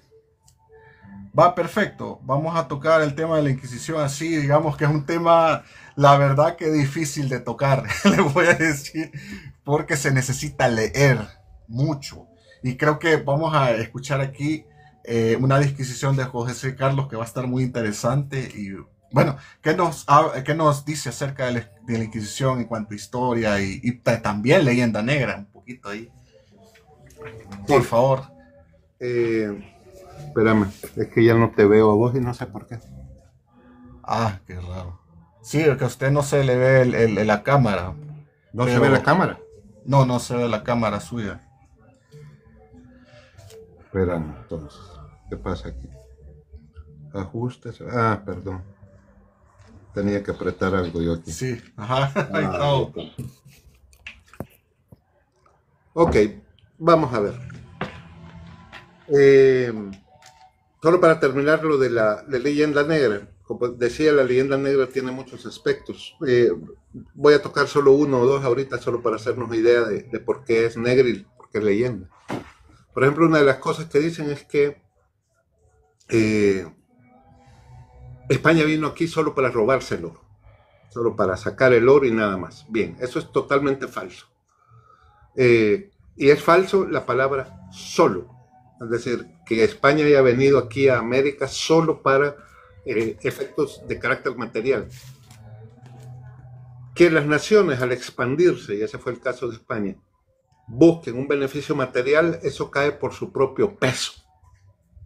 Va, perfecto. Vamos a tocar el tema de la Inquisición así, digamos que es un tema, la verdad que difícil de tocar, le voy a decir, porque se necesita leer mucho. Y creo que vamos a escuchar aquí una disquisición de José Carlos que va a estar muy interesante. Y bueno, qué nos dice acerca de la Inquisición en cuanto a historia y también leyenda negra? Un poquito ahí. Por Sí. favor. Espérame, es que ya no te veo a vos y no sé por qué. Ah, qué raro. Sí, es que a usted no se le ve la cámara, No se ve la pero cámara. no se ve la cámara suya. Espérame, entonces. ¿Qué pasa aquí? Ajustes. Ah, perdón. Tenía que apretar algo yo aquí. Sí, ajá, ahí Ah, todo. ok. Ok, vamos a ver. Eh, Solo para terminar lo de la leyenda negra. Como decía, la leyenda negra tiene muchos aspectos. Voy a tocar solo uno o dos ahorita, solo para hacernos idea de por qué es negra y por qué es leyenda. Por ejemplo, una de las cosas que dicen es que eh, España vino aquí solo para robarse el oro, solo para sacar el oro y nada más. Bien, eso es totalmente falso. Y es falso la palabra solo. Es decir, que España haya venido aquí a América solo para efectos de carácter material. Que las naciones al expandirse, y ese fue el caso de España, busquen un beneficio material, eso cae por su propio peso.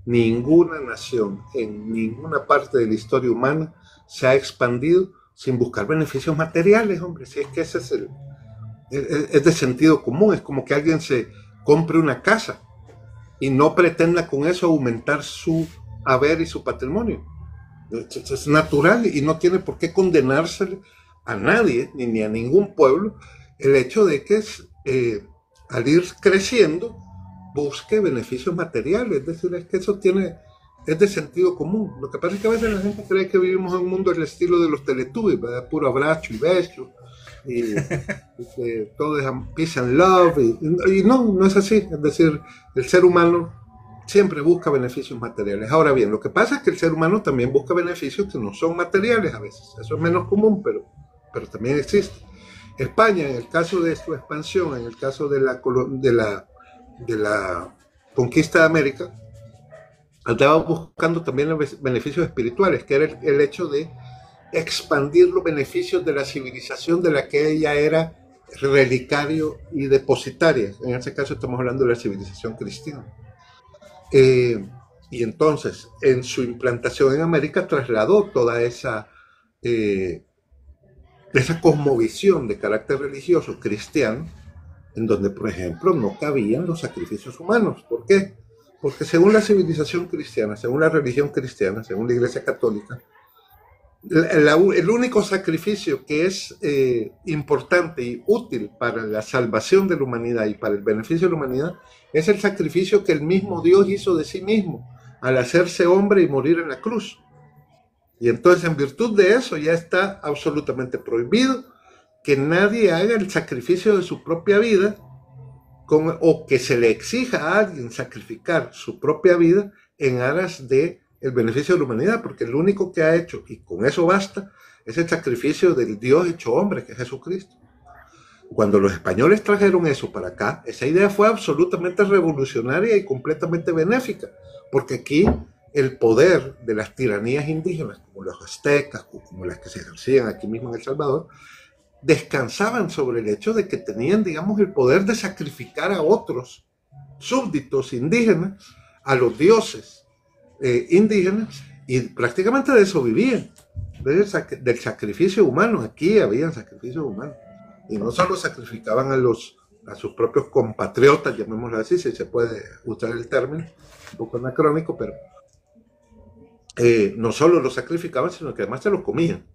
Ninguna nación en ninguna parte de la historia humana se ha expandido sin buscar beneficios materiales, hombre. Si es que ese es de sentido común, es como que alguien se compre una casa y no pretenda con eso aumentar su haber y su patrimonio. Es natural y no tiene por qué condenársele a nadie, ni a ningún pueblo, el hecho de que al ir creciendo busque beneficios materiales. Es decir, es que eso es de sentido común. Lo que pasa es que a veces la gente cree que vivimos en un mundo del estilo de los Teletubbies, ¿verdad? Puro abrazo y beso, y que todo es peace and love, y no es así. Es decir, el ser humano siempre busca beneficios materiales. Ahora bien, lo que pasa es que el ser humano también busca beneficios que no son materiales a veces. Eso es menos común, pero también existe. España, en el caso de su expansión, en el caso de la conquista de América, andaba buscando también los beneficios espirituales, que era el hecho de expandir los beneficios de la civilización de la que ella era relicario y depositaria. En este caso estamos hablando de la civilización cristiana. Y entonces, en su implantación en América, trasladó toda esa cosmovisión de carácter religioso cristiano, en donde, por ejemplo, no cabían los sacrificios humanos. ¿Por qué? Porque según la civilización cristiana, según la religión cristiana, según la Iglesia Católica, el único sacrificio que es importante y útil para la salvación de la humanidad y para el beneficio de la humanidad es el sacrificio que el mismo Dios hizo de sí mismo al hacerse hombre y morir en la cruz. Y entonces, en virtud de eso, ya está absolutamente prohibido que nadie haga el sacrificio de su propia vida o que se le exija a alguien sacrificar su propia vida en aras de el beneficio de la humanidad, porque lo único que ha hecho, y con eso basta, es el sacrificio del Dios hecho hombre, que es Jesucristo. Cuando los españoles trajeron eso para acá, esa idea fue absolutamente revolucionaria y completamente benéfica, porque aquí el poder de las tiranías indígenas, como los aztecas, como las que se ejercían aquí mismo en El Salvador, descansaban sobre el hecho de que tenían, digamos, el poder de sacrificar a otros súbditos indígenas, a los dioses indígenas, y prácticamente de eso vivían. del sacrificio humano. Aquí había sacrificios humanos. Y no solo sacrificaban a sus propios compatriotas, llamémoslo así, si se puede usar el término, un poco anacrónico, pero no solo los sacrificaban, sino que además se los comían.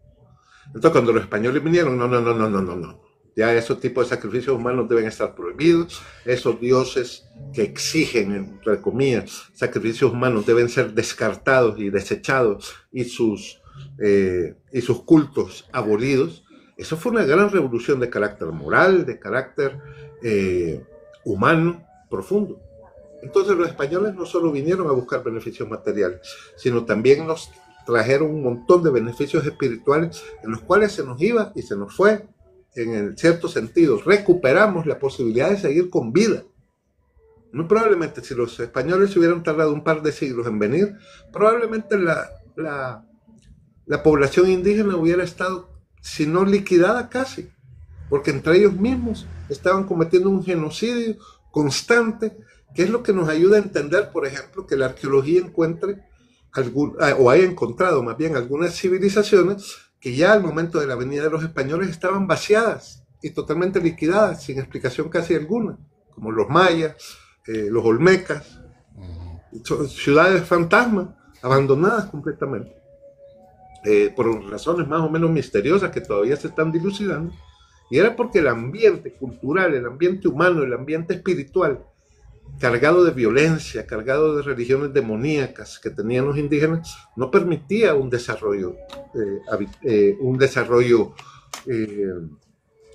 Entonces, cuando los españoles vinieron, no. Ya esos tipos de sacrificios humanos deben estar prohibidos. Esos dioses que exigen, entre comillas, sacrificios humanos deben ser descartados y desechados y sus cultos abolidos. Eso fue una gran revolución de carácter moral, de carácter humano profundo. Entonces los españoles no solo vinieron a buscar beneficios materiales, sino también nos trajeron un montón de beneficios espirituales en los cuales se nos iba y se nos fue, en cierto sentido. Recuperamos la posibilidad de seguir con vida. Muy probablemente si los españoles hubieran tardado un par de siglos en venir, probablemente la población indígena hubiera estado, si no liquidada casi, porque entre ellos mismos estaban cometiendo un genocidio constante, que es lo que nos ayuda a entender, por ejemplo, que la arqueología encuentre o haya encontrado más bien algunas civilizaciones que ya al momento de la venida de los españoles estaban vaciadas y totalmente liquidadas, sin explicación casi alguna, como los mayas, los olmecas, ciudades fantasmas, abandonadas completamente, por razones más o menos misteriosas que todavía se están dilucidando, y era porque el ambiente cultural, el ambiente humano, el ambiente espiritual, cargado de violencia, cargado de religiones demoníacas que tenían los indígenas, no permitía un desarrollo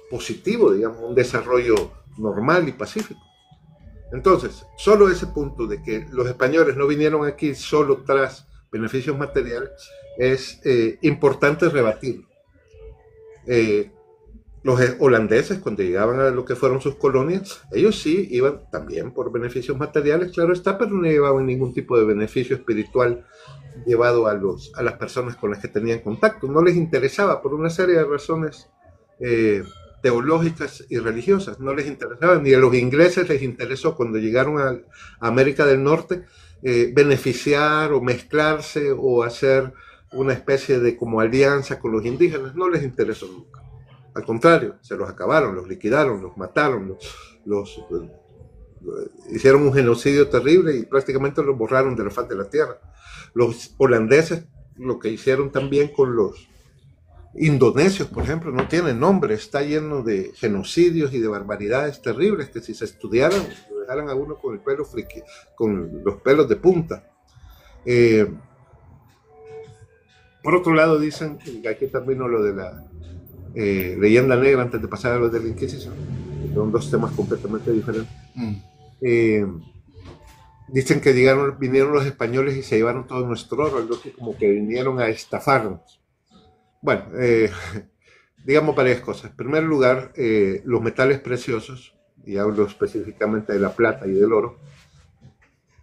positivo, digamos, un desarrollo normal y pacífico. Entonces, solo ese punto de que los españoles no vinieron aquí solo tras beneficios materiales es importante rebatirlo. Los holandeses, cuando llegaban a lo que fueron sus colonias, ellos sí iban también por beneficios materiales, claro está, pero no llevaban ningún tipo de beneficio espiritual llevado a las personas con las que tenían contacto. No les interesaba por una serie de razones teológicas y religiosas. No les interesaba, ni a los ingleses les interesó cuando llegaron a América del Norte beneficiar o mezclarse o hacer una especie de como alianza con los indígenas. No les interesó nunca. Al contrario, se los acabaron, los liquidaron, los mataron, hicieron un genocidio terrible y prácticamente los borraron de la faz de la tierra. Los holandeses lo que hicieron también con los indonesios, por ejemplo, no tiene nombre, está lleno de genocidios y de barbaridades terribles que si se estudiaran, lo dejaran a uno con el pelo friki, con los pelos de punta. Por otro lado, dicen, y aquí termino lo de la leyenda negra antes de pasar a lo de la Inquisición, son dos temas completamente diferentes. Dicen que vinieron los españoles y se llevaron todo nuestro oro, algo así como que vinieron a estafarnos. Bueno, digamos varias cosas. En primer lugar, los metales preciosos, y hablo específicamente de la plata y del oro,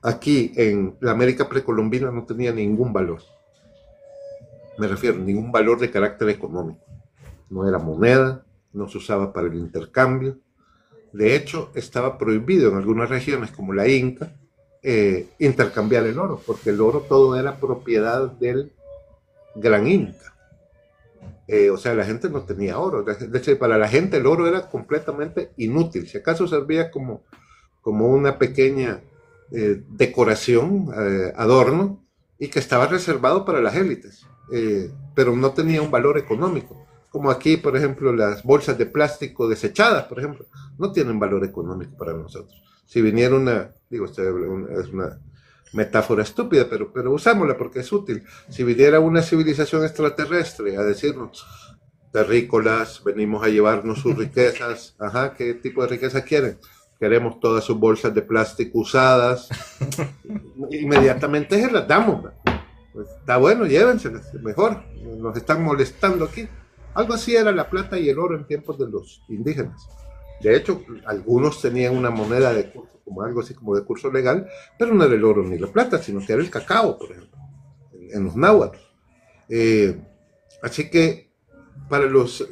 aquí en la América precolombina no tenía ningún valor. Me refiero, ningún valor de carácter económico. No era moneda, no se usaba para el intercambio. De hecho, estaba prohibido en algunas regiones como la Inca intercambiar el oro, porque el oro todo era propiedad del gran Inca. O sea, la gente no tenía oro. De hecho, para la gente el oro era completamente inútil. Si acaso servía como una pequeña decoración, adorno, y que estaba reservado para las élites. Pero no tenía un valor económico. Como aquí, por ejemplo, las bolsas de plástico desechadas, por ejemplo, no tienen valor económico para nosotros. Si viniera es una metáfora estúpida, pero usámosla porque es útil. Si viniera una civilización extraterrestre a decirnos, terrícolas, venimos a llevarnos sus riquezas, ajá, ¿qué tipo de riqueza quieren? Queremos todas sus bolsas de plástico usadas, inmediatamente se las damos, ¿no? Pues, está bueno, llévenselas, mejor, nos están molestando aquí. Algo así era la plata y el oro en tiempos de los indígenas. De hecho, algunos tenían una moneda de curso, como algo así como de curso legal, pero no era el oro ni la plata, sino que era el cacao, por ejemplo, en los náhuatl. Así que para los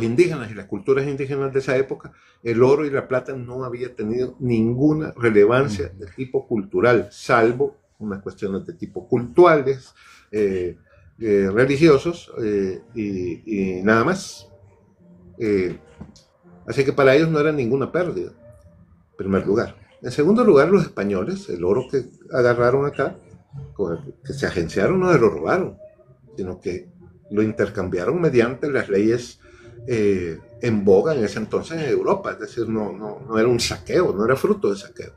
indígenas y las culturas indígenas de esa época, el oro y la plata no había tenido ninguna relevancia de tipo cultural, salvo unas cuestiones de tipo culturales, religiosos y nada más. Así que para ellos no era ninguna pérdida, en primer lugar. En segundo lugar, los españoles, el oro que agarraron acá, que se agenciaron, no se lo robaron, sino que lo intercambiaron mediante las leyes en boga en ese entonces en Europa. Es decir, no era un saqueo, no era fruto de saqueo,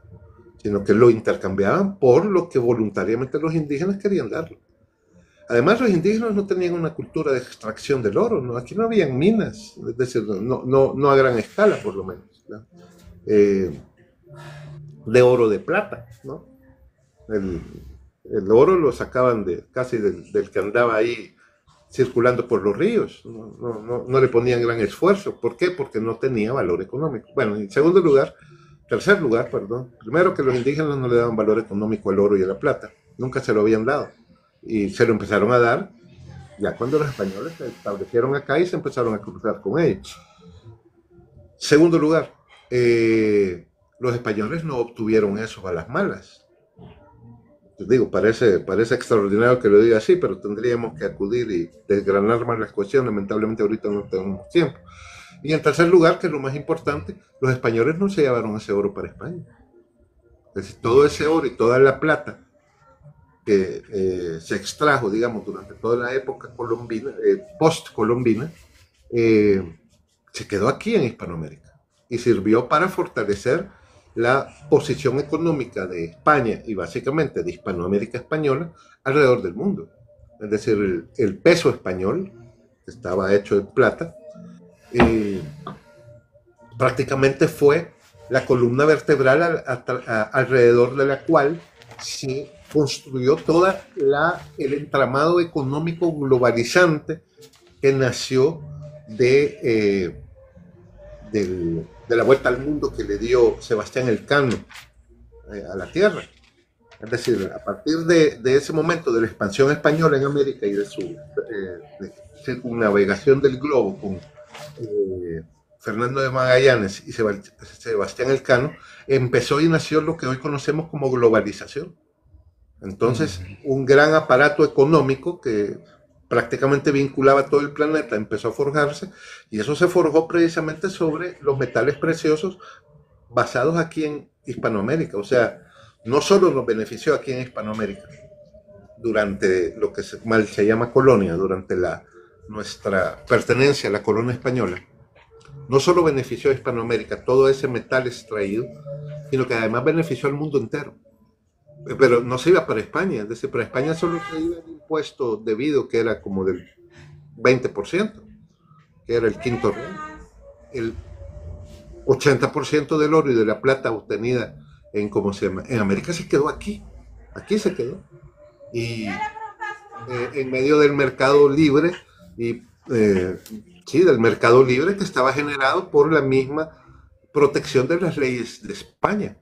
sino que lo intercambiaban por lo que voluntariamente los indígenas querían darlo. Además, los indígenas no tenían una cultura de extracción del oro, ¿no? Aquí no habían minas, es decir, no a gran escala por lo menos, ¿no? De oro de plata, ¿no? El oro lo sacaban casi del que andaba ahí circulando por los ríos, no le ponían gran esfuerzo. ¿Por qué? Porque no tenía valor económico. Bueno, en segundo lugar, tercer lugar, perdón, primero que los indígenas no le daban valor económico al oro y a la plata, nunca se lo habían dado, y se lo empezaron a dar ya cuando los españoles se establecieron acá y se empezaron a cruzar con ellos. Segundo lugar, los españoles no obtuvieron eso a las malas. Yo digo, parece extraordinario que lo diga así, pero tendríamos que acudir y desgranar más las cuestiones. Lamentablemente ahorita no tenemos tiempo. Y en tercer lugar, que es lo más importante, los españoles no se llevaron ese oro para España. Es decir, todo ese oro y toda la plata que se extrajo, digamos, durante toda la época colombina, post-colombina, se quedó aquí en Hispanoamérica y sirvió para fortalecer la posición económica de España y básicamente de Hispanoamérica española alrededor del mundo. Es decir, el peso español, que estaba hecho de plata, prácticamente fue la columna vertebral alrededor de la cual se construyó todo el entramado económico globalizante que nació de la vuelta al mundo que le dio Sebastián Elcano a la Tierra. Es decir, a partir de ese momento de la expansión española en América y de su circunnavegación del globo con Fernando de Magallanes y Sebastián Elcano, empezó y nació lo que hoy conocemos como globalización. Entonces, un gran aparato económico que prácticamente vinculaba todo el planeta empezó a forjarse, y eso se forjó precisamente sobre los metales preciosos basados aquí en Hispanoamérica. O sea, no solo nos benefició aquí en Hispanoamérica durante lo que mal se llama colonia, durante nuestra pertenencia a la colonia española, no solo benefició a Hispanoamérica todo ese metal extraído, sino que además benefició al mundo entero. Pero no se iba para España, es decir, para España solo se iba el impuesto debido, que era como del 20%, que era el quinto rey. El 80% del oro y de la plata obtenida en América se quedó aquí se quedó. Y en medio del mercado libre, del mercado libre que estaba generado por la misma protección de las leyes de España,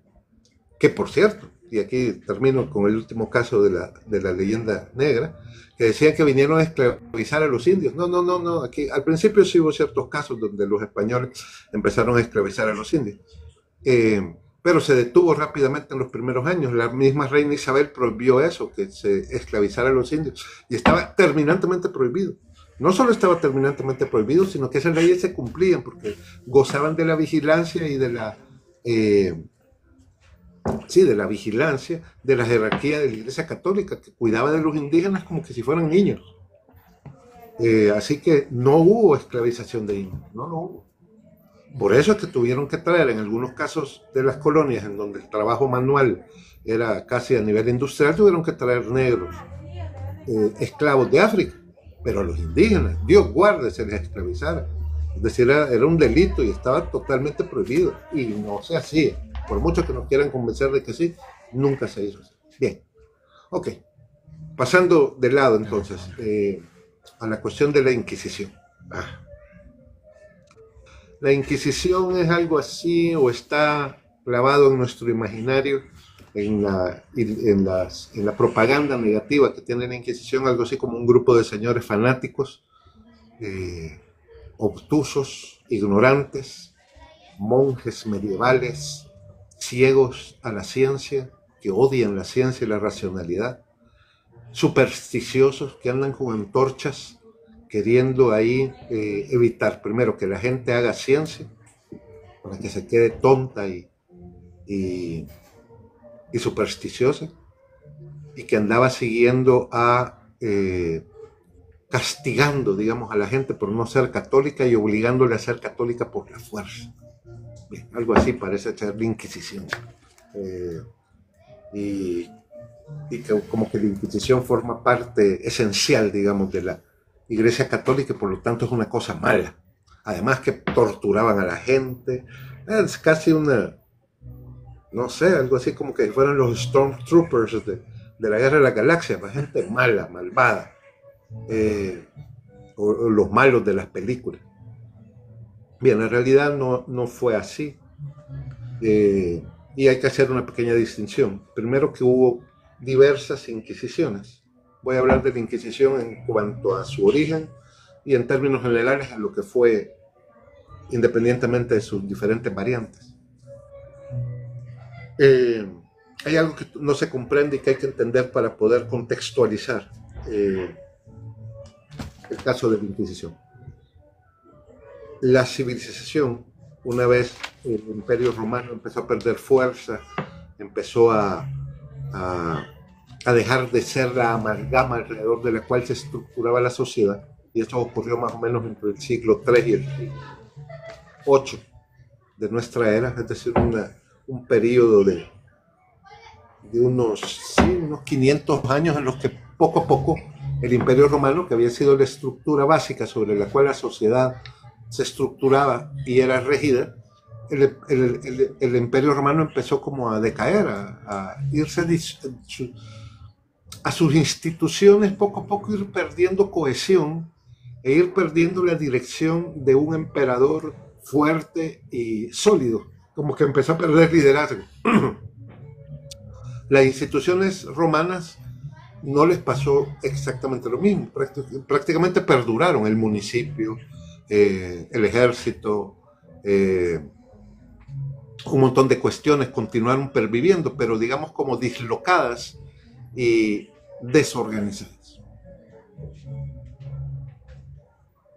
que por cierto, y aquí termino con el último caso de la leyenda negra, que decían que vinieron a esclavizar a los indios. No, aquí al principio sí hubo ciertos casos donde los españoles empezaron a esclavizar a los indios, pero se detuvo rápidamente en los primeros años. La misma reina Isabel prohibió eso, que se esclavizara a los indios, y estaba terminantemente prohibido. No solo estaba terminantemente prohibido, sino que esas leyes se cumplían porque gozaban de la vigilancia y de la vigilancia de la jerarquía de la Iglesia Católica, que cuidaba de los indígenas como que si fueran niños. Así que no hubo esclavización de indios, no lo hubo. Por eso es que tuvieron que traer, en algunos casos de las colonias en donde el trabajo manual era casi a nivel industrial, tuvieron que traer negros, esclavos de África, pero a los indígenas, Dios guarde, se les esclavizara. Es decir, era un delito y estaba totalmente prohibido, y no se hacía. Por mucho que nos quieran convencer de que sí, nunca se hizo así. Bien, ok. Pasando de lado entonces a la cuestión de la Inquisición. La Inquisición es algo así, o está clavado en nuestro imaginario, en la propaganda negativa que tiene la Inquisición, algo así como un grupo de señores fanáticos, obtusos, ignorantes, monjes medievales, ciegos a la ciencia, que odian la ciencia y la racionalidad, supersticiosos que andan con antorchas queriendo ahí evitar primero que la gente haga ciencia para que se quede tonta y supersticiosa, y que andaba siguiendo castigando, digamos, a la gente por no ser católica y obligándole a ser católica por la fuerza. Bien, algo así parece ser la Inquisición. Y que como que la Inquisición forma parte esencial, digamos, de la Iglesia Católica y por lo tanto es una cosa mala. Además que torturaban a la gente. Es casi una, no sé, algo así como que fueran los Stormtroopers de la Guerra de la Galaxia, la gente mala, malvada, o los malos de las películas. Bien, en realidad no fue así, y hay que hacer una pequeña distinción. Primero, que hubo diversas inquisiciones. Voy a hablar de la Inquisición en cuanto a su origen y en términos generales a lo que fue, independientemente de sus diferentes variantes. Hay algo que no se comprende y que hay que entender para poder contextualizar el caso de la Inquisición. La civilización, una vez el Imperio Romano empezó a perder fuerza, empezó a dejar de ser la amalgama alrededor de la cual se estructuraba la sociedad, y esto ocurrió más o menos entre el siglo III y el siglo VIII de nuestra era, es decir, un periodo de unos 500 años en los que poco a poco el Imperio Romano, que había sido la estructura básica sobre la cual la sociedad se estructuraba y era regida, el Imperio Romano empezó como a decaer, a irse a sus instituciones, poco a poco ir perdiendo cohesión e ir perdiendo la dirección de un emperador fuerte y sólido, como que empezó a perder liderazgo. Las instituciones romanas no les pasó exactamente lo mismo, prácticamente perduraron el municipio, el ejército, un montón de cuestiones continuaron perviviendo, pero digamos como dislocadas y desorganizadas.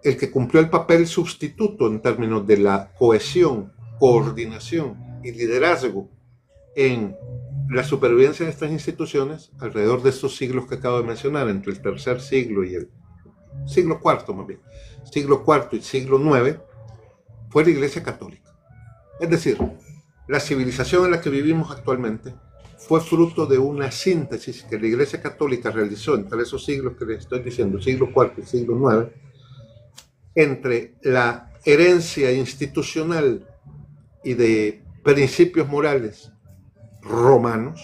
El que cumplió el papel sustituto en términos de la cohesión, coordinación y liderazgo en la supervivencia de estas instituciones alrededor de estos siglos que acabo de mencionar, entre el tercer siglo y el siglo IV, más bien, siglo IV y siglo IX, fue la Iglesia Católica. Es decir, la civilización en la que vivimos actualmente fue fruto de una síntesis que la Iglesia Católica realizó entre esos siglos que les estoy diciendo, siglo IV y siglo IX, entre la herencia institucional y de principios morales romanos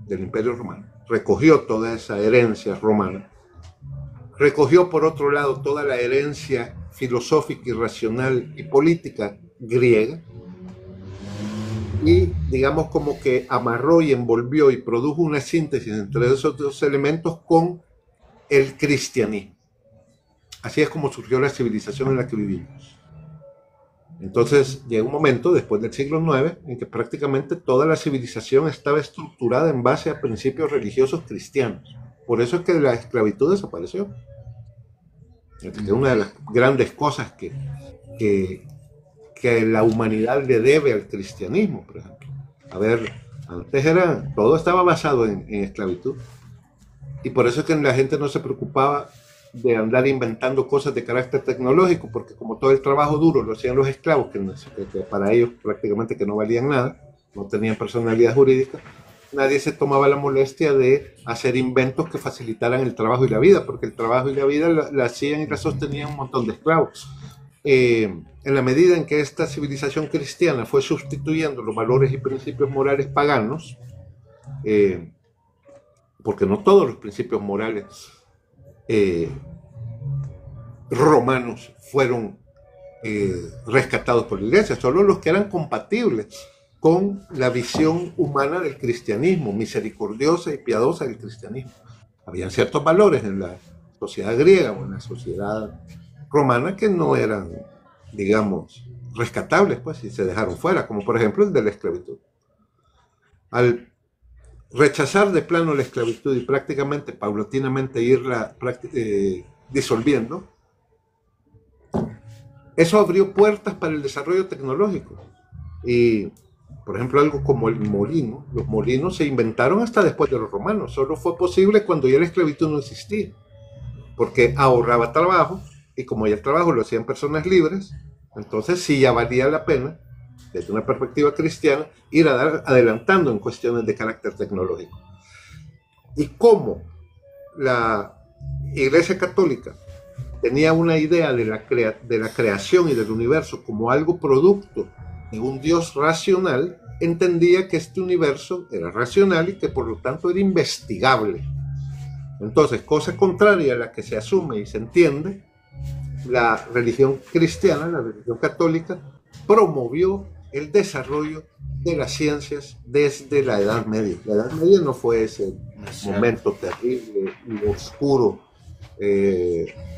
del Imperio Romano. Recogió toda esa herencia romana, recogió por otro lado toda la herencia filosófica y racional y política griega, y digamos como que amarró y envolvió y produjo una síntesis entre esos dos elementos con el cristianismo. Así es como surgió la civilización en la que vivimos. Entonces llegó un momento después del siglo IX en que prácticamente toda la civilización estaba estructurada en base a principios religiosos cristianos. Por eso es que la esclavitud desapareció. Es una de las grandes cosas que la humanidad le debe al cristianismo, por ejemplo. A ver, antes todo estaba basado en esclavitud. Y por eso es que la gente no se preocupaba de andar inventando cosas de carácter tecnológico, porque como todo el trabajo duro lo hacían los esclavos, que para ellos prácticamente que no valían nada, no tenían personalidad jurídica, nadie se tomaba la molestia de hacer inventos que facilitaran el trabajo y la vida, porque el trabajo y la vida la hacían y la sostenían un montón de esclavos. En la medida en que esta civilización cristiana fue sustituyendo los valores y principios morales paganos, porque no todos los principios morales romanos fueron rescatados por la iglesia, solo los que eran compatibles con la visión humana del cristianismo, misericordiosa y piadosa del cristianismo. Habían ciertos valores en la sociedad griega o en la sociedad romana que no eran, digamos, rescatables, pues, y se dejaron fuera, como por ejemplo el de la esclavitud. rechazar de plano la esclavitud y prácticamente, paulatinamente, irla disolviendo, eso abrió puertas para el desarrollo tecnológico. Y, por ejemplo, algo como el molino, los molinos se inventaron hasta después de los romanos, solo fue posible cuando ya la esclavitud no existía, porque ahorraba trabajo, y como ya el trabajo lo hacían personas libres, entonces sí ya valía la pena, desde una perspectiva cristiana, ir adelantando en cuestiones de carácter tecnológico. Y cómo la Iglesia Católica tenía una idea de la creación y del universo como algo producto de un Dios racional, entendía que este universo era racional y que por lo tanto era investigable. Entonces, cosa contraria a la que se asume y se entiende, la religión cristiana, la religión católica, promovió el desarrollo de las ciencias desde la Edad Media. La Edad Media no fue ese momento terrible y oscuro,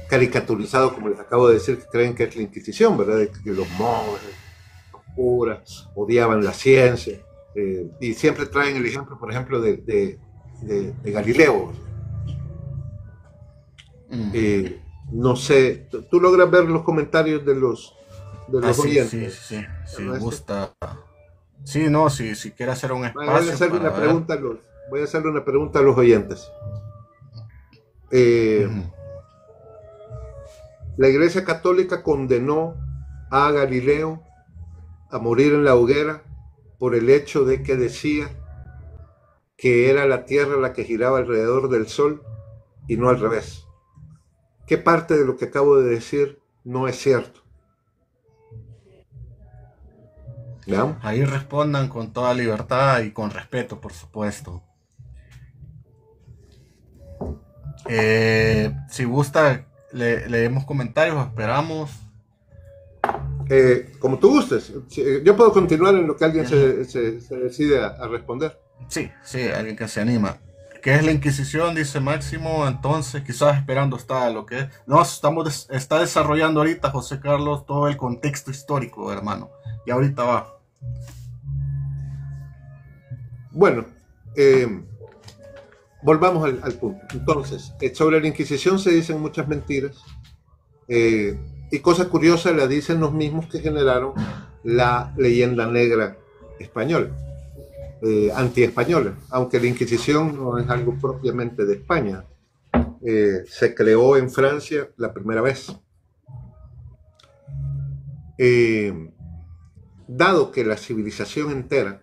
caricaturizado, como les acabo de decir, que creen que es la Inquisición, ¿verdad? De que los monjes, los curas, odiaban la ciencia, y siempre traen el ejemplo, por ejemplo, de Galileo. No sé, ¿tú logras ver los comentarios de los oyentes? Sí, me gusta. Sí, no, si quiere hacer un espacio. Voy a hacerle una pregunta a los oyentes. La Iglesia Católica condenó a Galileo a morir en la hoguera por el hecho de que decía que era la Tierra la que giraba alrededor del Sol y no al revés. ¿Qué parte de lo que acabo de decir no es cierto? ¿Veamos? Ahí respondan con toda libertad y con respeto, por supuesto. Si gusta, leemos comentarios, esperamos. Como tú gustes. Yo puedo continuar en lo que alguien se decide a responder. Sí, alguien que se anima. ¿Qué es la Inquisición? Dice Máximo. Entonces, quizás esperando está lo que es. No, está desarrollando ahorita José Carlos todo el contexto histórico, hermano. Y ahorita va. Bueno, volvamos al punto. Entonces, sobre la Inquisición se dicen muchas mentiras, y cosas curiosas la dicen los mismos que generaron la leyenda negra española, anti-española, aunque la Inquisición no es algo propiamente de España. Se creó en Francia la primera vez. Dado que la civilización entera,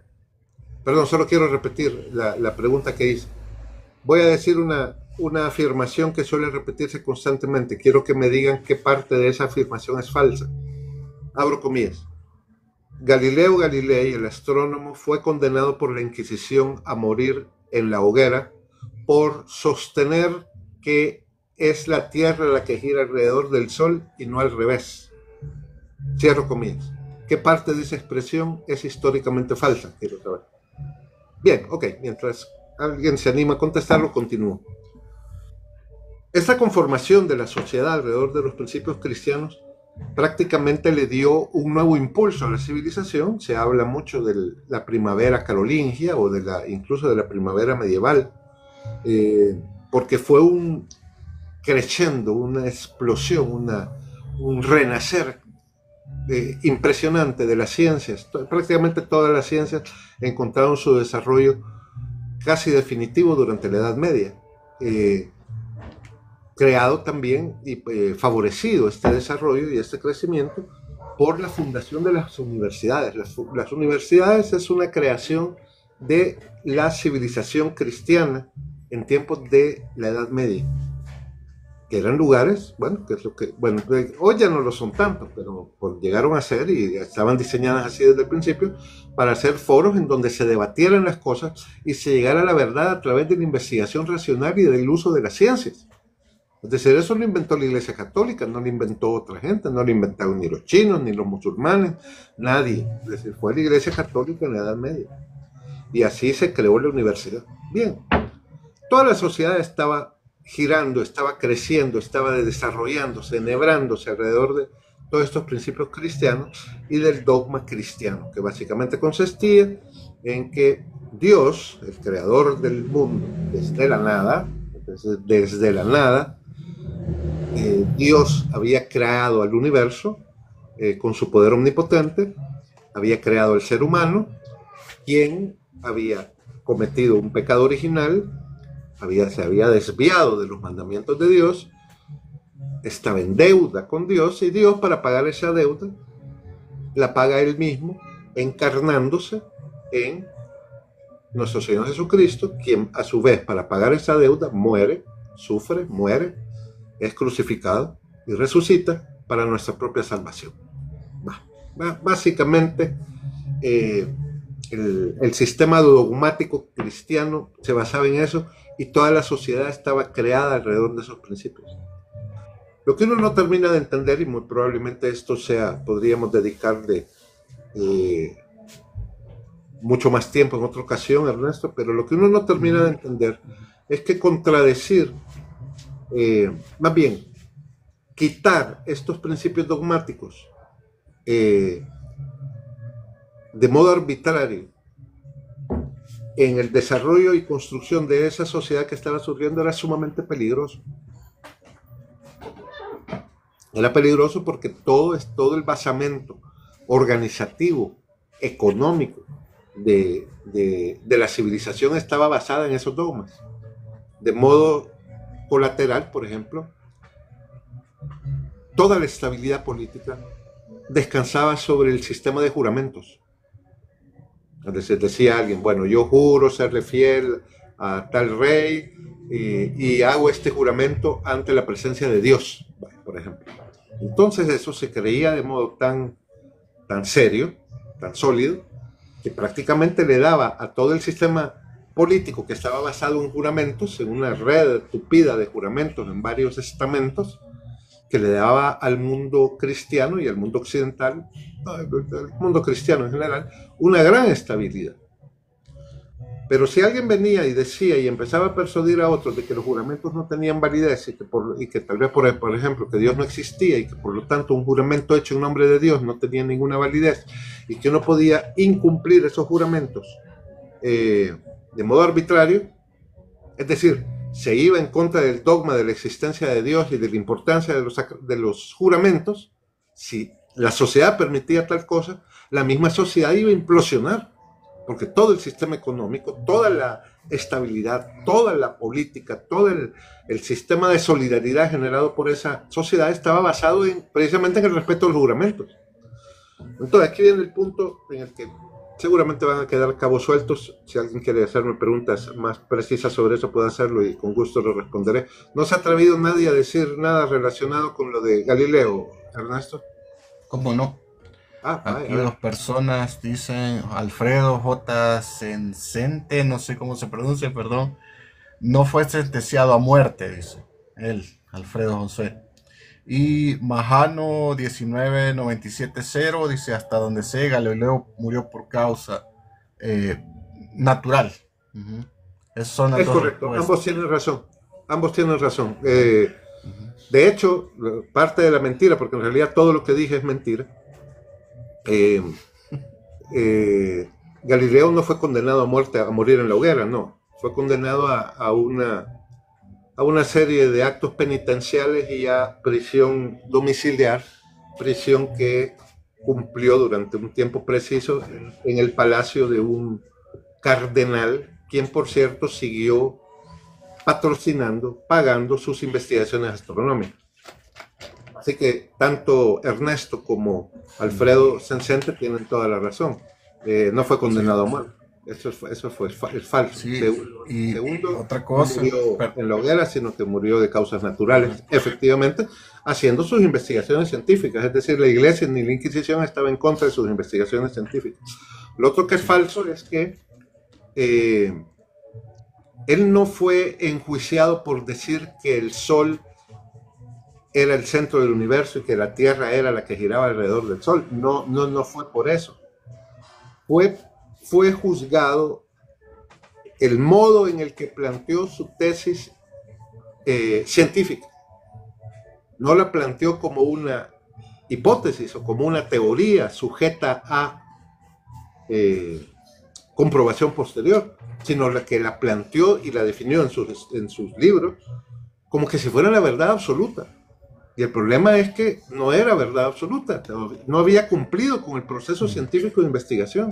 perdón, solo quiero repetir la pregunta que hice. Voy a decir una afirmación que suele repetirse constantemente. Quiero que me digan qué parte de esa afirmación es falsa. Abro comillas. Galileo Galilei, el astrónomo, fue condenado por la Inquisición a morir en la hoguera por sostener que es la Tierra la que gira alrededor del Sol y no al revés. Cierro comillas. ¿Qué parte de esa expresión es históricamente falsa? Quiero saber. Bien, ok, mientras alguien se anima a contestarlo, continúo. Esta conformación de la sociedad alrededor de los principios cristianos prácticamente le dio un nuevo impulso a la civilización. Se habla mucho de la primavera carolingia o incluso de la primavera medieval, porque fue un crescendo, una explosión, un renacer impresionante de las ciencias. Prácticamente todas las ciencias encontraron su desarrollo casi definitivo durante la Edad Media, creado también y favorecido este desarrollo y este crecimiento por la fundación de las universidades. Las universidades es una creación de la civilización cristiana en tiempos de la Edad Media, que eran lugares, hoy ya no lo son tanto, pero llegaron a ser y estaban diseñadas así desde el principio para hacer foros en donde se debatieran las cosas y se llegara a la verdad a través de la investigación racional y del uso de las ciencias. Es decir, eso lo inventó la Iglesia Católica, no lo inventó otra gente, no lo inventaron ni los chinos, ni los musulmanes, nadie. Es decir, fue la Iglesia Católica en la Edad Media. Y así se creó la universidad. Bien, toda la sociedad estaba girando, estaba creciendo, estaba desarrollándose, enhebrándose alrededor de todos estos principios cristianos y del dogma cristiano, que básicamente consistía en que Dios, el creador del mundo, desde la nada, Dios había creado al universo con su poder omnipotente, había creado al ser humano, quien había cometido un pecado original, se había desviado de los mandamientos de Dios, estaba en deuda con Dios, y Dios, para pagar esa deuda, la paga él mismo, encarnándose en nuestro Señor Jesucristo, quien a su vez, para pagar esa deuda, muere, sufre, muere, es crucificado y resucita para nuestra propia salvación. Básicamente, el sistema dogmático cristiano se basaba en eso, y toda la sociedad estaba creada alrededor de esos principios. Lo que uno no termina de entender, y muy probablemente esto podríamos dedicarle mucho más tiempo en otra ocasión, Ernesto, pero lo que uno no termina de entender es que contradecir, más bien, quitar estos principios dogmáticos de modo arbitrario en el desarrollo y construcción de esa sociedad que estaba surgiendo era sumamente peligroso. Era peligroso porque todo el basamento organizativo, económico de la civilización estaba basada en esos dogmas. De modo colateral, por ejemplo, toda la estabilidad política descansaba sobre el sistema de juramentos. Entonces decía alguien, bueno, yo juro serle fiel a tal rey y hago este juramento ante la presencia de Dios, por ejemplo. Entonces eso se creía de modo tan serio, tan sólido, que prácticamente le daba a todo el sistema político, que estaba basado en juramentos, en una red tupida de juramentos en varios estamentos, que le daba al mundo cristiano y al mundo occidental, al mundo cristiano en general, una gran estabilidad. Pero si alguien venía y decía y empezaba a persuadir a otros de que los juramentos no tenían validez y que tal vez, por ejemplo, que Dios no existía y que por lo tanto un juramento hecho en nombre de Dios no tenía ninguna validez y que uno podía incumplir esos juramentos de modo arbitrario, es decir, se iba en contra del dogma de la existencia de Dios y de la importancia de los juramentos, si la sociedad permitía tal cosa, la misma sociedad iba a implosionar, porque todo el sistema económico, toda la estabilidad, toda la política, todo el sistema de solidaridad generado por esa sociedad estaba basado precisamente en el respeto a los juramentos. Entonces aquí viene el punto en el que seguramente van a quedar cabos sueltos. Si alguien quiere hacerme preguntas más precisas sobre eso, puede hacerlo y con gusto lo responderé. ¿No se ha atrevido nadie a decir nada relacionado con lo de Galileo, Ernesto? ¿Cómo no? Aquí dos personas dicen, Alfredo J. Sencente, no sé cómo se pronuncia, perdón, no fue sentenciado a muerte, dice él, Alfredo José. Y Majano 19970 dice, hasta donde sé, Galileo murió por causa natural. Esas son las dos correcto, respuestas. Ambos tienen razón. De hecho, parte de la mentira, porque en realidad todo lo que dije es mentira, Galileo no fue condenado a muerte, a morir en la hoguera, no. Fue condenado a una serie de actos penitenciales y a prisión domiciliar, prisión que cumplió durante un tiempo preciso en el palacio de un cardenal, quien por cierto siguió patrocinando, pagando sus investigaciones astronómicas. Así que tanto Ernesto como Alfredo Sencente tienen toda la razón. No fue condenado a muerte. Eso fue falso. Sí, Segundo, otra cosa, no murió en la hoguera, sino que murió de causas naturales, efectivamente, haciendo sus investigaciones científicas. Es decir, la Iglesia ni la Inquisición estaba en contra de sus investigaciones científicas. Lo otro que es falso es que él no fue enjuiciado por decir que el Sol era el centro del universo y que la Tierra era la que giraba alrededor del Sol. No fue por eso. Fue juzgado el modo en el que planteó su tesis científica. No la planteó como una hipótesis o como una teoría sujeta a comprobación posterior, sino la que la planteó y la definió en sus libros como que si fuera la verdad absoluta. Y el problema es que no era verdad absoluta, no había cumplido con el proceso científico de investigación.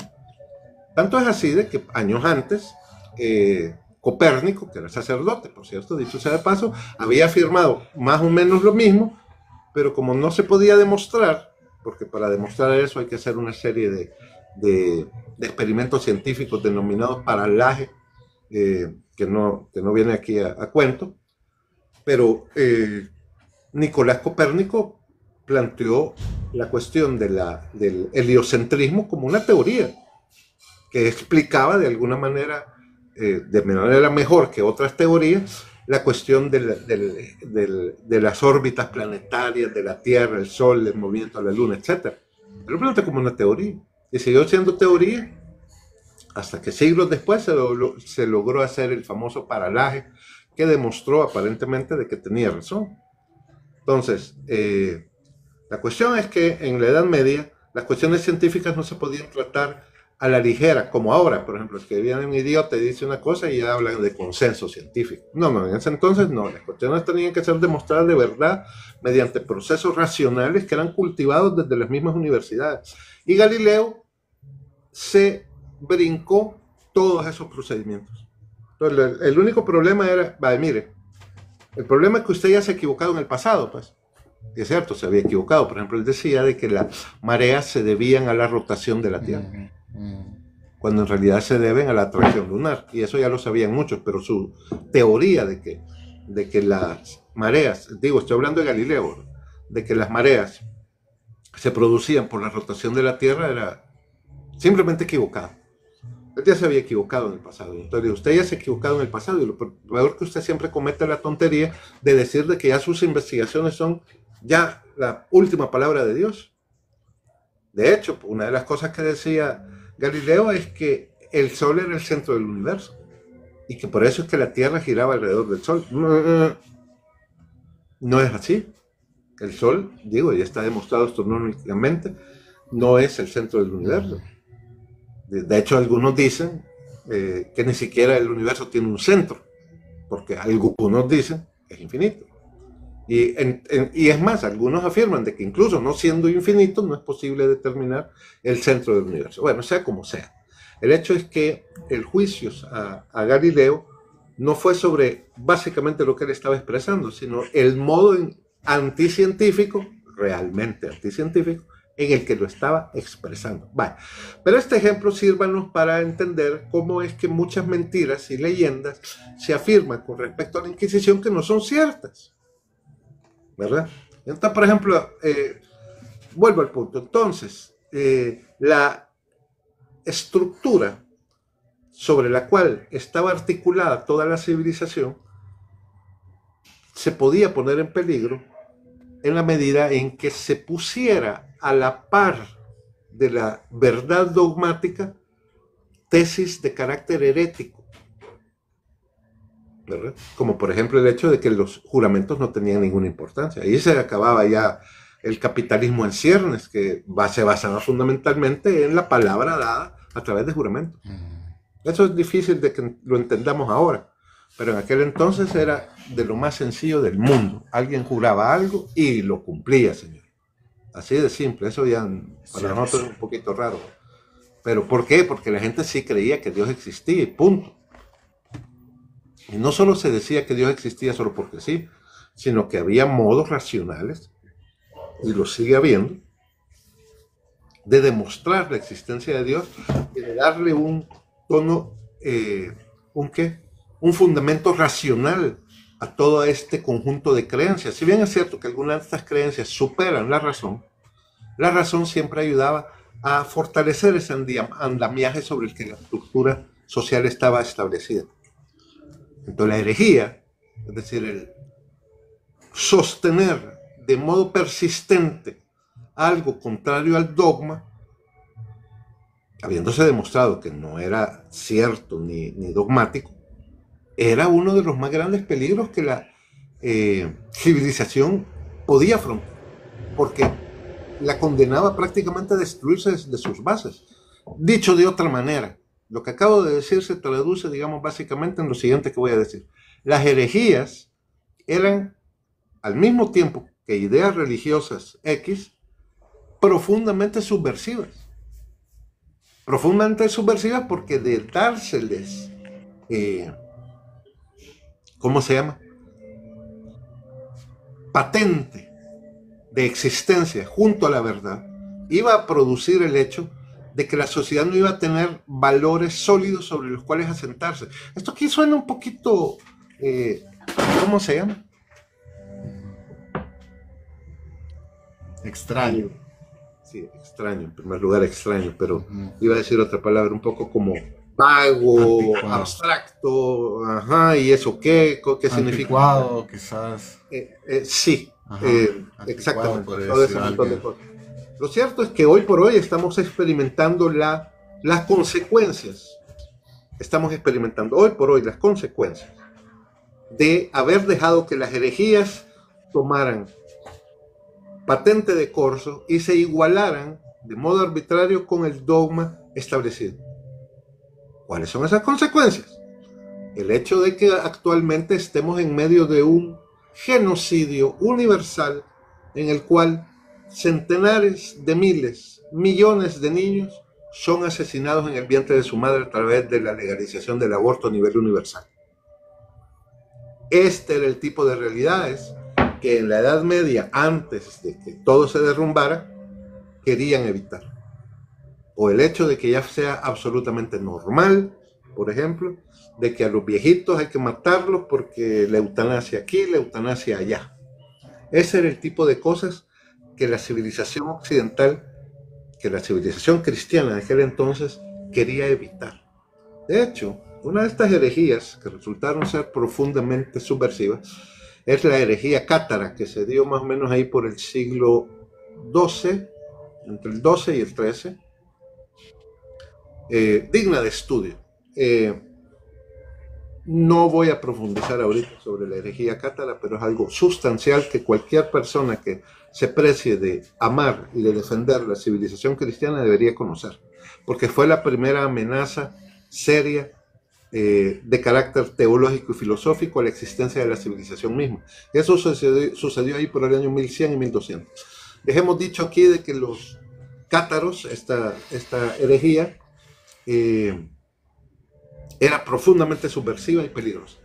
Tanto es así de que años antes, Copérnico, que era sacerdote, por cierto, dicho sea de paso, había afirmado más o menos lo mismo, pero como no se podía demostrar, porque para demostrar eso hay que hacer una serie de experimentos científicos denominados paralaje, que no viene aquí a cuento, pero Nicolás Copérnico planteó la cuestión del heliocentrismo como una teoría que explicaba de alguna manera, de manera mejor que otras teorías, la cuestión de las órbitas planetarias, de la Tierra, el Sol, el movimiento de la Luna, etc. Lo planteó como una teoría y siguió siendo teoría hasta que siglos después se logró hacer el famoso paralaje que demostró aparentemente de que tenía razón. Entonces, la cuestión es que en la Edad Media las cuestiones científicas no se podían tratar a la ligera, como ahora, por ejemplo, es que viene un idiota y dice una cosa y ya hablan de consenso científico. No, en ese entonces no, las cuestiones tenían que ser demostradas de verdad mediante procesos racionales que eran cultivados desde las mismas universidades. Y Galileo se brincó todos esos procedimientos. Entonces, el único problema era, mire, el problema es que usted ya se ha equivocado en el pasado, pues. Y es cierto, se había equivocado. Por ejemplo, él decía de que las mareas se debían a la rotación de la Tierra, cuando en realidad se deben a la atracción lunar. Y eso ya lo sabían muchos, pero su teoría de que las mareas, estoy hablando de Galileo, de que las mareas se producían por la rotación de la Tierra era simplemente equivocada. Usted ya se había equivocado en el pasado. Entonces, usted ya se ha equivocado en el pasado y lo peor que usted siempre comete la tontería de decir de que ya sus investigaciones son ya la última palabra de Dios. De hecho, una de las cosas que decía Galileo es que el Sol era el centro del universo y que por eso es que la Tierra giraba alrededor del Sol. No es así. El Sol, ya está demostrado astronómicamente, no es el centro del universo. De hecho, algunos dicen que ni siquiera el universo tiene un centro, porque algunos dicen que es infinito. Y es más, algunos afirman de que incluso no siendo infinito, no es posible determinar el centro del universo. Bueno, sea como sea. El hecho es que el juicio a Galileo no fue sobre básicamente lo que él estaba expresando, sino el modo anticientífico, realmente anticientífico, en el que lo estaba expresando. Vale. Pero este ejemplo sírvanos para entender cómo es que muchas mentiras y leyendas se afirman con respecto a la Inquisición que no son ciertas, ¿verdad? Entonces, por ejemplo, vuelvo al punto. Entonces, la estructura sobre la cual estaba articulada toda la civilización se podía poner en peligro en la medida en que se pusiera a la par de la verdad dogmática tesis de carácter herético, ¿verdad? Como por ejemplo el hecho de que los juramentos no tenían ninguna importancia. Ahí se acababa ya el capitalismo en ciernes, que se basaba fundamentalmente en la palabra dada a través de juramentos. Eso es difícil de que lo entendamos ahora, pero en aquel entonces era de lo más sencillo del mundo. Alguien juraba algo y lo cumplía, señor. Así de simple. Eso ya para nosotros es un poquito raro. ¿Pero por qué? Porque la gente sí creía que Dios existía y punto. Y no solo se decía que Dios existía solo porque sí, sino que había modos racionales, y lo sigue habiendo, de demostrar la existencia de Dios y de darle un tono, un fundamento racional a todo este conjunto de creencias. Si bien es cierto que algunas de estas creencias superan la razón siempre ayudaba a fortalecer ese andamiaje sobre el que la estructura social estaba establecida. Entonces la herejía, es decir, el sostener de modo persistente algo contrario al dogma, habiéndose demostrado que no era cierto ni dogmático, era uno de los más grandes peligros que la civilización podía afrontar, porque la condenaba prácticamente a destruirse desde sus bases. Dicho de otra manera, Lo que acabo de decir se traduce, digamos, básicamente en lo siguiente que voy a decir. Las herejías eran, al mismo tiempo que ideas religiosas X, profundamente subversivas. Profundamente subversivas porque de dárseles, ¿cómo se llama? Patente de existencia junto a la verdad, iba a producir el hecho de que la sociedad no iba a tener valores sólidos sobre los cuales asentarse. Esto aquí suena un poquito, ¿cómo se llama? Extraño. Sí, extraño, en primer lugar extraño, pero iba a decir otra palabra, un poco como vago, anticuado, abstracto, ajá, ¿y eso qué significa? Anticuado, quizás. Sí, exactamente. Todo ese montón de cosas. Lo cierto es que hoy por hoy estamos experimentando las consecuencias. Estamos experimentando hoy por hoy las consecuencias de haber dejado que las herejías tomaran patente de corso y se igualaran de modo arbitrario con el dogma establecido. ¿Cuáles son esas consecuencias? El hecho de que actualmente estemos en medio de un genocidio universal en el cual centenares de miles, millones de niños son asesinados en el vientre de su madre a través de la legalización del aborto a nivel universal. Este era el tipo de realidades que en la Edad Media, antes de que todo se derrumbara, querían evitar. O el hecho de que ya sea absolutamente normal, por ejemplo, de que a los viejitos hay que matarlos porque la eutanasia aquí, la eutanasia allá. Ese era el tipo de cosas que la civilización occidental, que la civilización cristiana de aquel entonces quería evitar. De hecho, una de estas herejías que resultaron ser profundamente subversivas es la herejía cátara, que se dio más o menos ahí por el siglo XII, entre el XII y el XIII, digna de estudio. No voy a profundizar ahorita sobre la herejía cátara, pero es algo sustancial que cualquier persona que se precie de amar y de defender la civilización cristiana debería conocer, porque fue la primera amenaza seria de carácter teológico y filosófico a la existencia de la civilización misma. Eso sucedió ahí por el año 1100 y 1200. Les hemos dicho aquí de que los cátaros, esta herejía, era profundamente subversiva y peligrosa.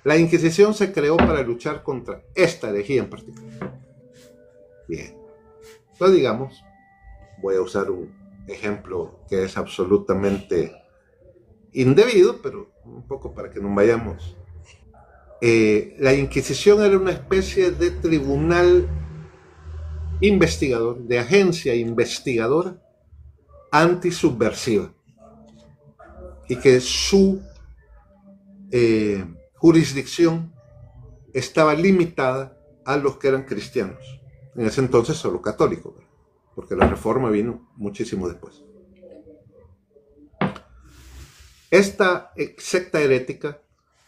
La Inquisición se creó para luchar contra esta herejía en particular. Bien, entonces digamos, voy a usar un ejemplo que es absolutamente indebido, pero un poco para que nos vayamos. La Inquisición era una especie de tribunal investigador, de agencia investigadora antisubversiva, y que su jurisdicción estaba limitada a los que eran cristianos. En ese entonces solo católicos, porque la reforma vino muchísimo después. Esta secta herética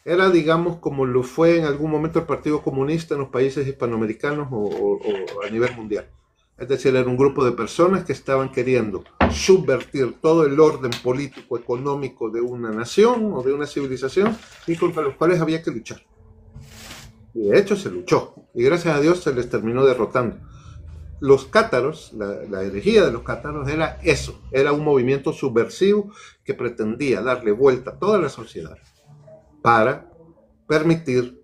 era, digamos, como lo fue en algún momento el Partido Comunista en los países hispanoamericanos o a nivel mundial. Es decir, era un grupo de personas que estaban queriendo subvertir todo el orden político, económico de una nación o de una civilización y contra los cuales había que luchar. Y de hecho se luchó, y gracias a Dios se les terminó derrotando. Los cátaros, la herejía de los cátaros era eso, era un movimiento subversivo que pretendía darle vuelta a toda la sociedad para permitir,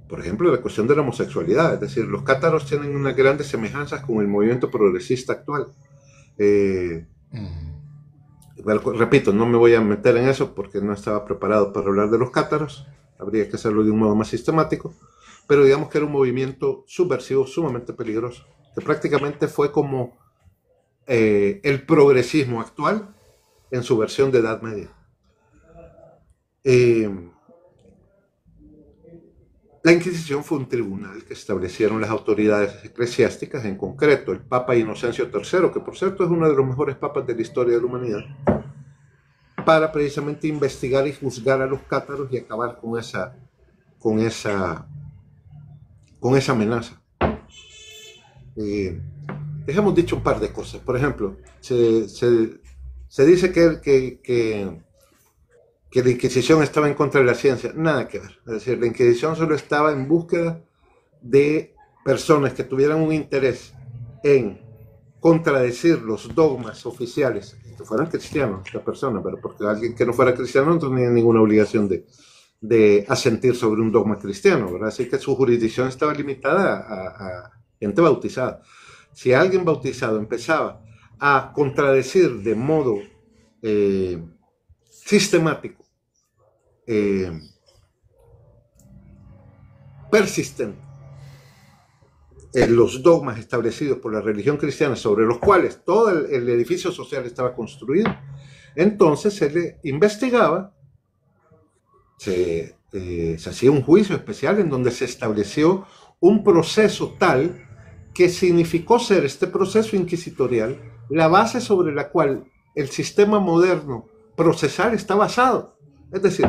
por ejemplo, la cuestión de la homosexualidad. Es decir, los cátaros tienen unas grandes semejanzas con el movimiento progresista actual. Repito, no me voy a meter en eso porque no estaba preparado para hablar de los cátaros, habría que hacerlo de un modo más sistemático, pero digamos que era un movimiento subversivo sumamente peligroso, que prácticamente fue como el progresismo actual en su versión de Edad Media. La Inquisición fue un tribunal que establecieron las autoridades eclesiásticas, en concreto el Papa Inocencio III, que por cierto es uno de los mejores papas de la historia de la humanidad, para precisamente investigar y juzgar a los cátaros y acabar con esa amenaza. Les hemos dicho un par de cosas. Por ejemplo, se Se dice que la Inquisición estaba en contra de la ciencia. Nada que ver. Es decir, la Inquisición solo estaba en búsqueda de personas que tuvieran un interés en contradecir los dogmas oficiales, que fueran cristianos, la persona, pero porque alguien que no fuera cristiano no tenía ninguna obligación de asentir sobre un dogma cristiano, ¿verdad? Así que su jurisdicción estaba limitada a gente bautizada. Si alguien bautizado empezaba a contradecir de modo sistemático, persistente, los dogmas establecidos por la religión cristiana sobre los cuales todo el edificio social estaba construido, entonces se le investigaba, se hacía un juicio especial en donde se estableció un proceso tal que significó ser este proceso inquisitorial la base sobre la cual el sistema moderno procesal está basado. Es decir,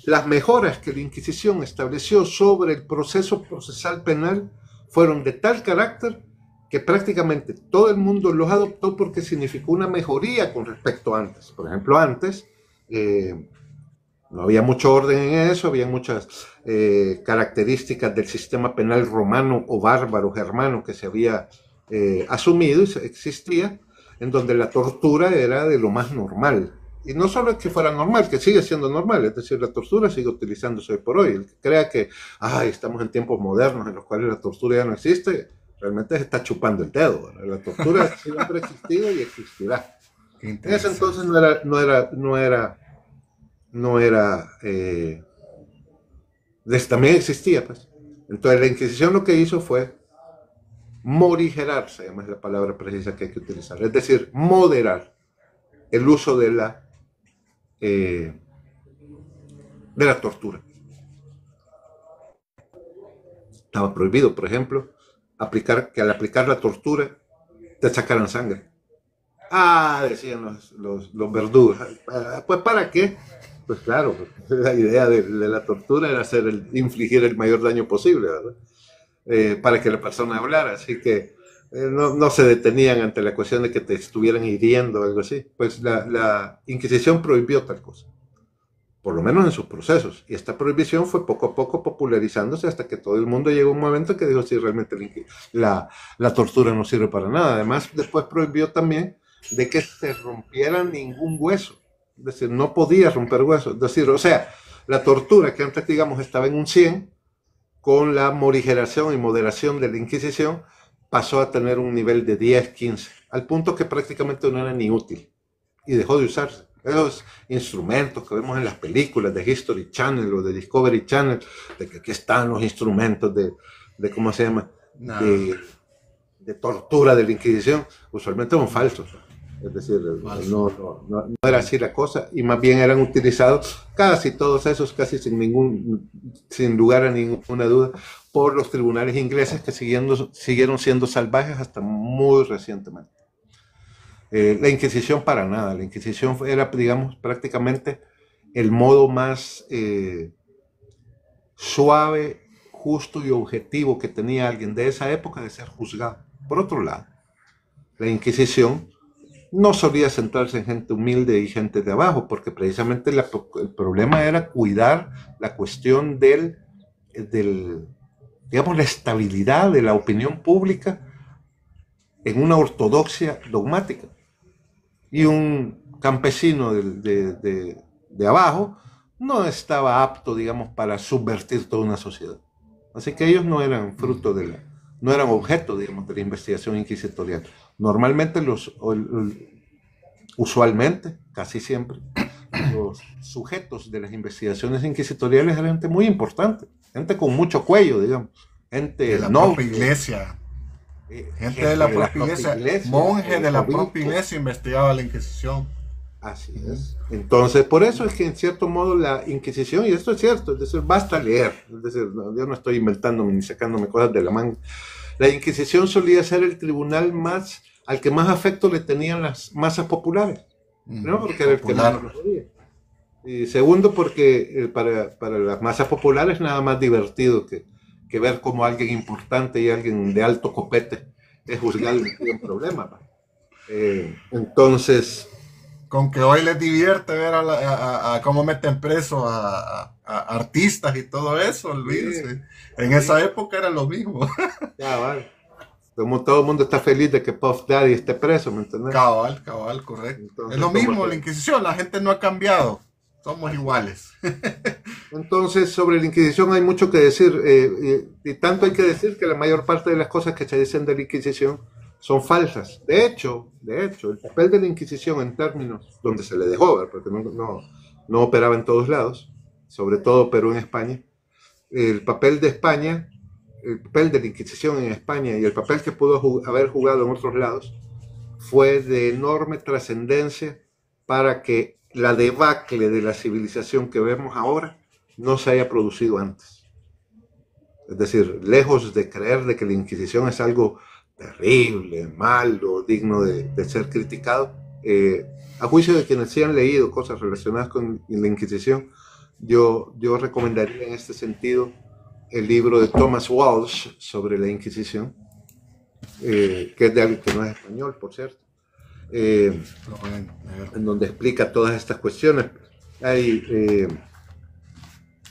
las mejoras que la Inquisición estableció sobre el proceso procesal penal fueron de tal carácter que prácticamente todo el mundo los adoptó porque significó una mejoría con respecto a antes. Por ejemplo, antes no había mucho orden en eso, había muchas características del sistema penal romano o bárbaro germano que se había asumido y existía, en donde la tortura era de lo más normal. Y no solo es que fuera normal, que sigue siendo normal, es decir, la tortura sigue utilizándose hoy por hoy. El que crea que estamos en tiempos modernos en los cuales la tortura ya no existe, realmente se está chupando el dedo, ¿verdad? La tortura siempre ha existido y existirá. En ese entonces también existía, pues. Entonces la Inquisición lo que hizo fue morigerar, se llama la palabra precisa que hay que utilizar, es decir, moderar el uso de la tortura. Estaba prohibido, por ejemplo, que al aplicar la tortura te sacaran sangre. Decían los verdugos, pues ¿para qué? Pues claro, la idea de la tortura era infligir el mayor daño posible, ¿verdad? Para que la persona hablara, así que no se detenían ante la cuestión de que te estuvieran hiriendo o algo así. Pues la Inquisición prohibió tal cosa, por lo menos en sus procesos, y esta prohibición fue poco a poco popularizándose hasta que todo el mundo llegó a un momento que dijo, sí, realmente la tortura no sirve para nada. Además, después prohibió también de que se rompiera ningún hueso, es decir, no podía romper huesos, es decir, o sea, la tortura que antes, digamos, estaba en un 100, con la morigeración y moderación de la Inquisición, pasó a tener un nivel de 10, 15, al punto que prácticamente no era ni útil y dejó de usarse. Esos instrumentos que vemos en las películas de History Channel o de Discovery Channel, de que aquí están los instrumentos de ¿cómo se llama? De tortura de la Inquisición, usualmente son falsos. Es decir, no era así la cosa, y más bien eran utilizados casi todos esos, casi sin lugar a ninguna duda, por los tribunales ingleses que siguieron siendo salvajes hasta muy recientemente. La Inquisición para nada, la Inquisición era, digamos, prácticamente el modo más suave, justo y objetivo que tenía alguien de esa época de ser juzgado. Por otro lado, la Inquisición no solía centrarse en gente humilde y gente de abajo, porque precisamente el problema era cuidar la cuestión digamos, la estabilidad de la opinión pública en una ortodoxia dogmática. Y un campesino de abajo no estaba apto, digamos, para subvertir toda una sociedad. Así que ellos no eran fruto no eran objeto, digamos, de la investigación inquisitorial. Normalmente usualmente, casi siempre, los sujetos de las investigaciones inquisitoriales eran gente muy importante, gente con mucho cuello, digamos, gente de la propia iglesia, gente de la propia iglesia, monje de la propia iglesia investigaba la Inquisición. Así es. Entonces, por eso es que en cierto modo la Inquisición, y esto es cierto, es decir, basta leer, es decir, yo no estoy inventándome ni sacándome cosas de la manga. La Inquisición solía ser el tribunal al que más afecto le tenían las masas populares. Primero porque era el que más lo podía. Y segundo porque para las masas populares nada más divertido que ver cómo alguien importante y alguien de alto copete es juzgado y metido en problemas. Entonces, con que hoy les divierte ver a cómo meten preso a artistas y todo eso, olvídense. Sí, En sí, esa época era lo mismo. ya vale. Como todo el mundo está feliz de que Puff Daddy esté preso, ¿me entiendes? Cabal, cabal, correcto. Es Entonces, lo como mismo la que... Inquisición, la gente no ha cambiado. Somos iguales. Entonces, sobre la Inquisición hay mucho que decir, y tanto hay que decir que la mayor parte de las cosas que se dicen de la Inquisición son falsas. De hecho, el papel de la Inquisición en términos donde se le dejó ver, porque no operaba en todos lados, sobre todo operó en España, el papel de España, el papel de la Inquisición en España y el papel que pudo haber jugado en otros lados fue de enorme trascendencia para que la debacle de la civilización que vemos ahora no se haya producido antes. Es decir, lejos de creer de que la Inquisición es algo terrible, malo, digno de ser criticado, a juicio de quienes sí han leído cosas relacionadas con la Inquisición, yo recomendaría en este sentido el libro de Thomas Walsh sobre la Inquisición, que es de alguien que no es español, por cierto, en donde explica todas estas cuestiones. Hay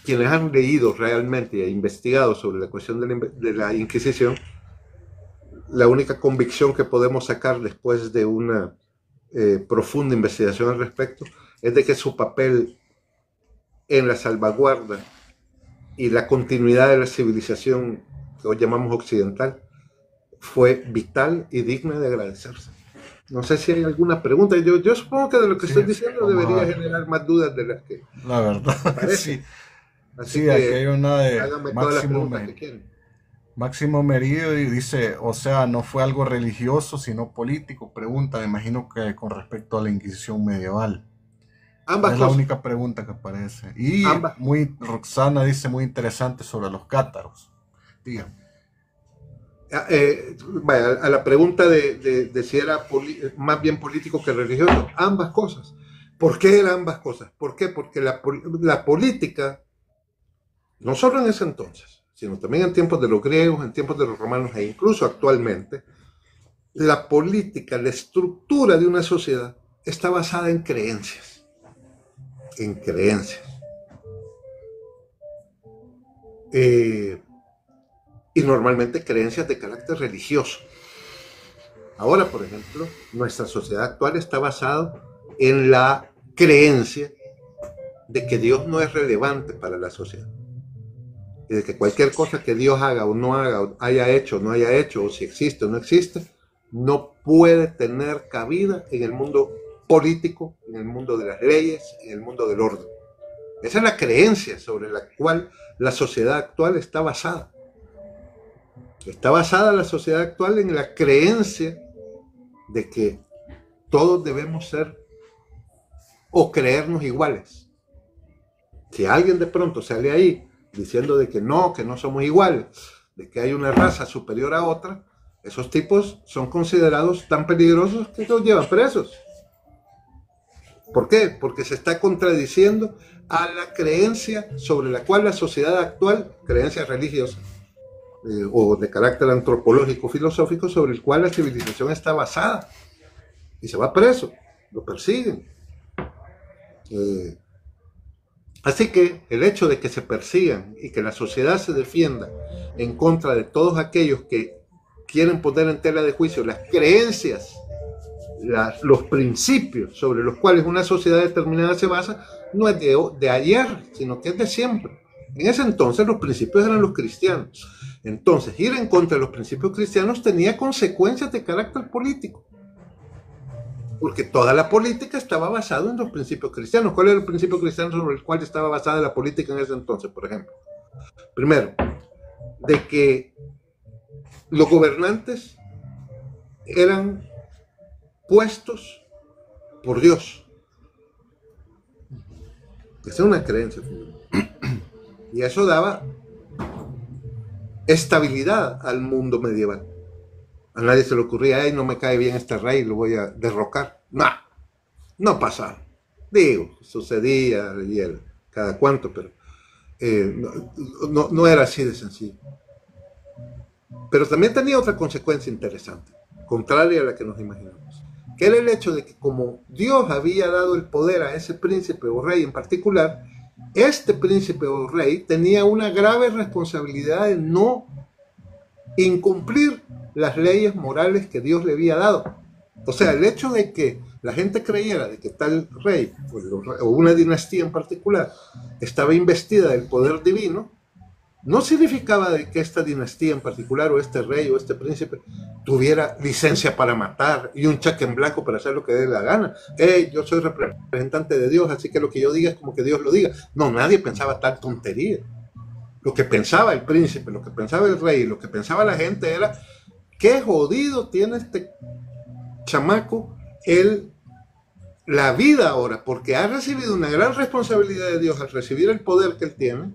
quienes han leído realmente e investigado sobre la cuestión de la Inquisición, la única convicción que podemos sacar después de una profunda investigación al respecto es de que su papel en la salvaguarda y la continuidad de la civilización que hoy llamamos occidental fue vital y digna de agradecerse. No sé si hay alguna pregunta. Yo supongo que de lo que estoy diciendo debería generar más dudas de las que la verdad, parece. sí. Así Sí, que aquí hay una de háganme todas las preguntas que quieran. Máximo Meridio y dice, o sea, no fue algo religioso, sino político. Pregunta, me imagino que con respecto a la Inquisición medieval. Ambas Es la cosas. única pregunta que aparece. Y Ambas. Roxana dice muy interesante sobre los cátaros. Dígame. Vaya, a la pregunta de si era más bien político que religioso, ambas cosas. ¿Por qué eran ambas cosas? ¿Por qué? Porque la política, no solo en ese entonces, sino también en tiempos de los griegos, en tiempos de los romanos e incluso actualmente, la política, la estructura de una sociedad está basada en creencias. En creencias. Y normalmente creencias de carácter religioso. Ahora, por ejemplo, nuestra sociedad actual está basada en la creencia de que Dios no es relevante para la sociedad. Y de que cualquier cosa que Dios haga o no haga, o haya hecho o no haya hecho, o si existe o no existe, no puede tener cabida en el mundo político, en el mundo de las leyes, en el mundo del orden. Esa es la creencia sobre la cual la sociedad actual está basada. Está basada la sociedad actual en la creencia de que todos debemos ser o creernos iguales. Si alguien de pronto sale ahí diciendo de que no somos iguales, de que hay una raza superior a otra, esos tipos son considerados tan peligrosos que los llevan presos. ¿Por qué? Porque se está contradiciendo a la creencia sobre la cual la sociedad actual, creencia religiosa, o de carácter antropológico, filosófico, sobre el cual la civilización está basada. Y se va preso, lo persiguen. Así que el hecho de que se persigan y que la sociedad se defienda en contra de todos aquellos que quieren poner en tela de juicio las creencias, los principios sobre los cuales una sociedad determinada se basa, no es de ayer, sino que es de siempre. En ese entonces los principios eran los cristianos. Entonces, ir en contra de los principios cristianos tenía consecuencias de carácter político. Porque toda la política estaba basada en los principios cristianos. ¿Cuál era el principio cristiano sobre el cual estaba basada la política en ese entonces, por ejemplo? Primero, de que los gobernantes eran puestos por Dios. Esa es una creencia. Y eso daba estabilidad al mundo medieval. A nadie se le ocurría, ay, no me cae bien este rey, lo voy a derrocar. No pasaba. Digo, sucedía y cada cuanto, pero no era así de sencillo. Pero también tenía otra consecuencia interesante, contraria a la que nos imaginamos. que era el hecho de que como Dios había dado el poder a ese príncipe o rey en particular, este príncipe o rey tenía una grave responsabilidad de no incumplir las leyes morales que Dios le había dado. O sea, el hecho de que la gente creyera de que tal rey o una dinastía en particular estaba investida del poder divino, no significaba de que esta dinastía en particular o este rey o este príncipe tuviera licencia para matar y un cheque en blanco para hacer lo que dé la gana. Yo soy representante de Dios, así que lo que yo diga es como que Dios lo diga. No, nadie pensaba tal tontería. Lo que pensaba el príncipe, lo que pensaba el rey, lo que pensaba la gente era: qué jodido tiene este chamaco la vida ahora, porque ha recibido una gran responsabilidad de Dios al recibir el poder que él tiene,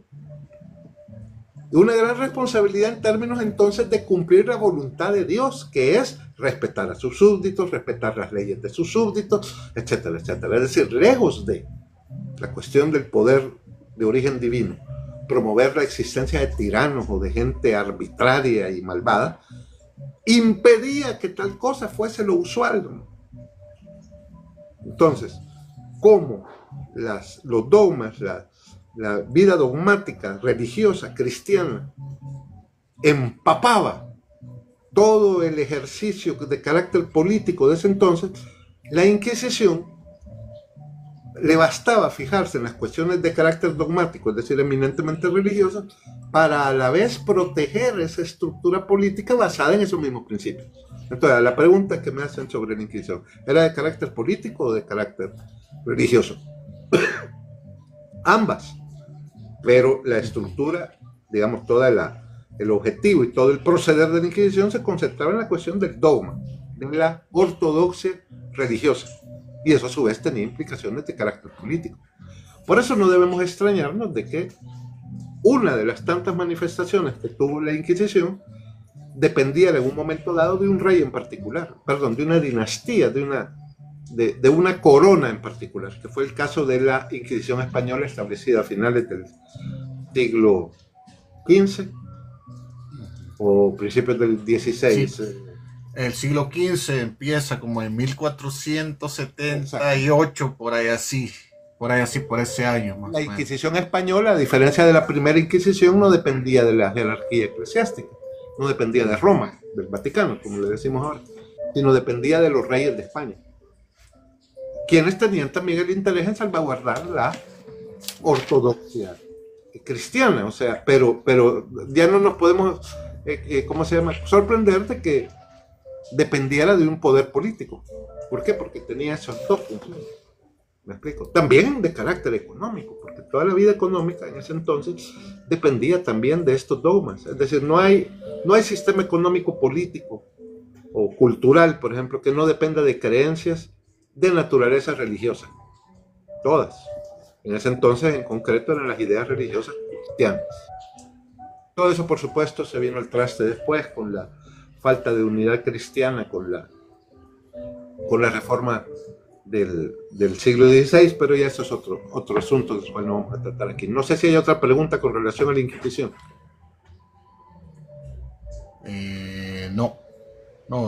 y una gran responsabilidad en términos entonces de cumplir la voluntad de Dios, que es respetar a sus súbditos, respetar las leyes de sus súbditos, etcétera, etcétera. Es decir, lejos de la cuestión del poder de origen divino, promover la existencia de tiranos o de gente arbitraria y malvada, impedía que tal cosa fuese lo usual. Entonces, ¿cómo los dogmas, la vida dogmática, religiosa, cristiana, empapaba todo el ejercicio de carácter político de ese entonces? La Inquisición le bastaba fijarse en las cuestiones de carácter dogmático, es decir, eminentemente religiosas, para a la vez proteger esa estructura política basada en esos mismos principios. Entonces, la pregunta que me hacen sobre la Inquisición, ¿era de carácter político o de carácter religioso? Ambas, pero la estructura, digamos, el objetivo y todo el proceder de la Inquisición se concentraba en la cuestión del dogma, de la ortodoxia religiosa, y eso a su vez tenía implicaciones de carácter político. Por eso no debemos extrañarnos de que una de las tantas manifestaciones que tuvo la Inquisición dependía en un momento dado de un rey en particular, perdón, de una dinastía, de una corona en particular, que fue el caso de la Inquisición española establecida a finales del siglo XV o principios del XVI. Sí. El siglo XV empieza como en 1478, por ahí así, por ese año. Más la Inquisición española, a diferencia de la primera Inquisición, no dependía de la jerarquía eclesiástica, no dependía de Roma, del Vaticano, como le decimos ahora, sino dependía de los reyes de España, quienes tenían también el interés en salvaguardar la ortodoxia cristiana. O sea, pero ya no nos podemos, sorprender de que dependiera de un poder político. ¿Por qué? Porque tenía esos dos funciones. ¿Me explico? También de carácter económico, porque toda la vida económica en ese entonces dependía también de estos dogmas. Es decir, no hay sistema económico político o cultural, por ejemplo, que no dependa de creencias de naturaleza religiosa. Todas. En ese entonces, en concreto, eran las ideas religiosas cristianas. Todo eso, por supuesto, se vino al traste después con la falta de unidad cristiana, con la reforma del siglo XVI, pero ya eso es otro asunto del cual no vamos a tratar aquí. No sé si hay otra pregunta con relación a la Inquisición. No,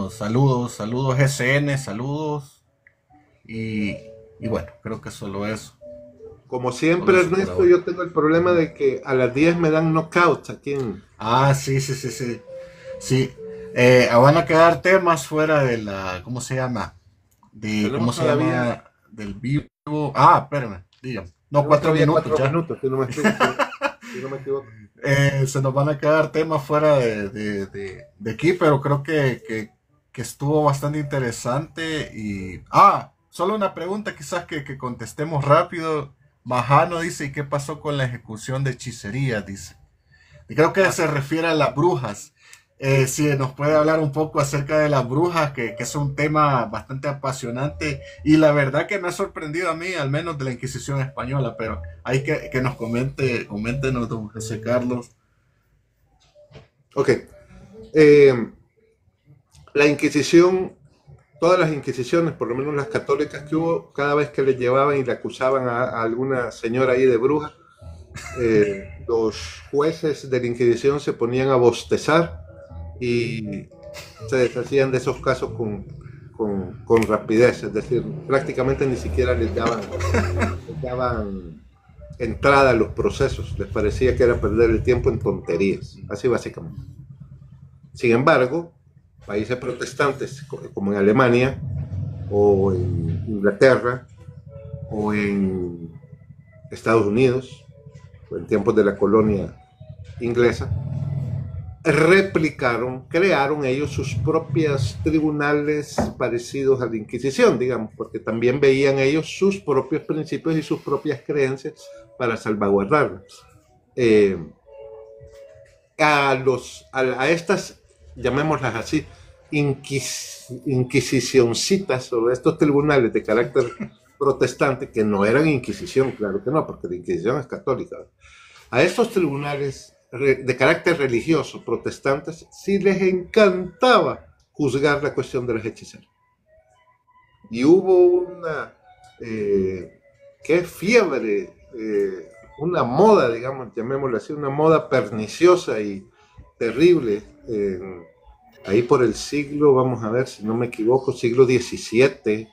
saludos SN, saludos, y bueno, creo que solo eso. Como siempre, Ernesto, yo tengo el problema de que a las 10 me dan knockouts aquí en... Sí. Van a quedar temas fuera de la, ¿cómo se llama? Del vivo. Espérame, dígame. No, 4 minutos ya. 4 minutos, si no me equivoco. Se nos van a quedar temas fuera de aquí, pero creo que estuvo bastante interesante. Y solo una pregunta quizás que contestemos rápido. Bajano dice: ¿y qué pasó con la ejecución de hechicería? Dice. Y creo que se refiere a las brujas. Si nos puede hablar un poco acerca de las brujas, que es un tema bastante apasionante, y la verdad que me ha sorprendido a mí, al menos de la Inquisición española, pero hay que nos coméntenos, don José Carlos. Ok. La Inquisición, todas las Inquisiciones, por lo menos las católicas que hubo, cada vez que le llevaban y le acusaban a alguna señora ahí de bruja, los jueces de la Inquisición se ponían a bostezar y se deshacían de esos casos con rapidez, es decir, prácticamente ni siquiera les daban entrada a los procesos, les parecía que era perder el tiempo en tonterías, así básicamente. Sin embargo, países protestantes como en Alemania o en Inglaterra o en Estados Unidos, o en tiempos de la colonia inglesa, replicaron, crearon ellos sus propios tribunales parecidos a la Inquisición, digamos, porque también veían ellos sus propios principios y sus propias creencias para salvaguardarlas. A estas, llamémoslas así, inquisicioncitas, o estos tribunales de carácter protestante, que no eran Inquisición, claro que no, porque la Inquisición es católica. A estos tribunales de carácter religioso protestantes sí les encantaba juzgar la cuestión de las hechicerías. Y hubo una qué fiebre, una moda, digamos, llamémoslo así, una moda perniciosa y terrible, ahí por el siglo, vamos a ver si no me equivoco, siglo XVII,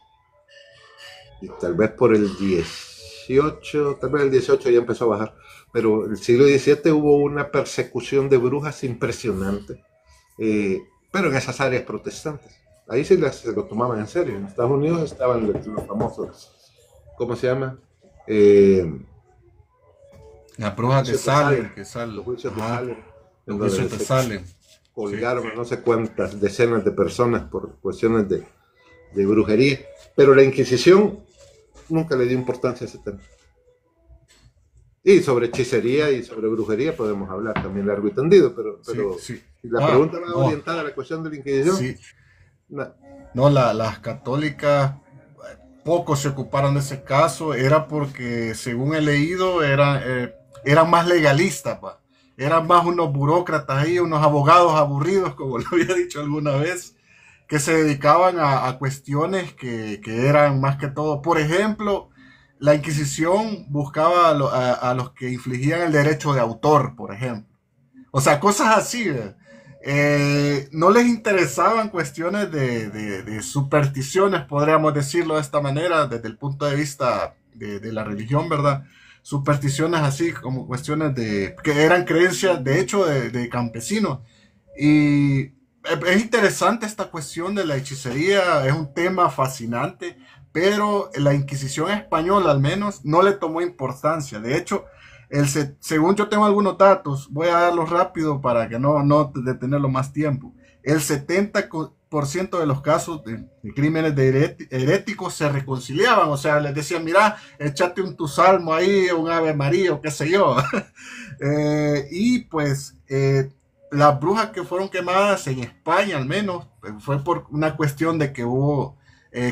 y tal vez por el XVIII, tal vez el XVIII ya empezó a bajar, pero en el siglo XVII hubo una persecución de brujas impresionante, pero en esas áreas protestantes. Ahí se lo tomaban en serio. En Estados Unidos estaban los famosos, ¿cómo se llama? Las brujas de Salem, los juicios de Salem. Los juicios de Salem. Colgaron a no sé cuántas decenas de personas por cuestiones de brujería. Pero la Inquisición nunca le dio importancia a ese tema. Y sobre hechicería y sobre brujería podemos hablar también largo y tendido, pero sí. Si la pregunta va orientada a la cuestión de la Inquisición. Sí. Las católicas poco se ocuparon de ese caso, era porque, según he leído, eran más legalistas, eran más unos burócratas ahí, unos abogados aburridos, como lo había dicho alguna vez, que se dedicaban a cuestiones que eran más que todo, por ejemplo, la Inquisición buscaba a los que infligían el derecho de autor, por ejemplo. O sea, cosas así. No les interesaban cuestiones de supersticiones, podríamos decirlo de esta manera, desde el punto de vista de la religión, ¿verdad? Supersticiones así como cuestiones que eran creencias, de hecho, de campesinos. Y es interesante esta cuestión de la hechicería, es un tema fascinante, pero la Inquisición española al menos no le tomó importancia. De hecho, según yo tengo algunos datos, voy a darlos rápido para que no detenerlo más tiempo. El 70% de los casos de crímenes de heréticos se reconciliaban, o sea, les decían, mira, échate tu salmo ahí, un Ave María, o qué sé yo. Y pues las brujas que fueron quemadas en España al menos, fue por una cuestión de que hubo,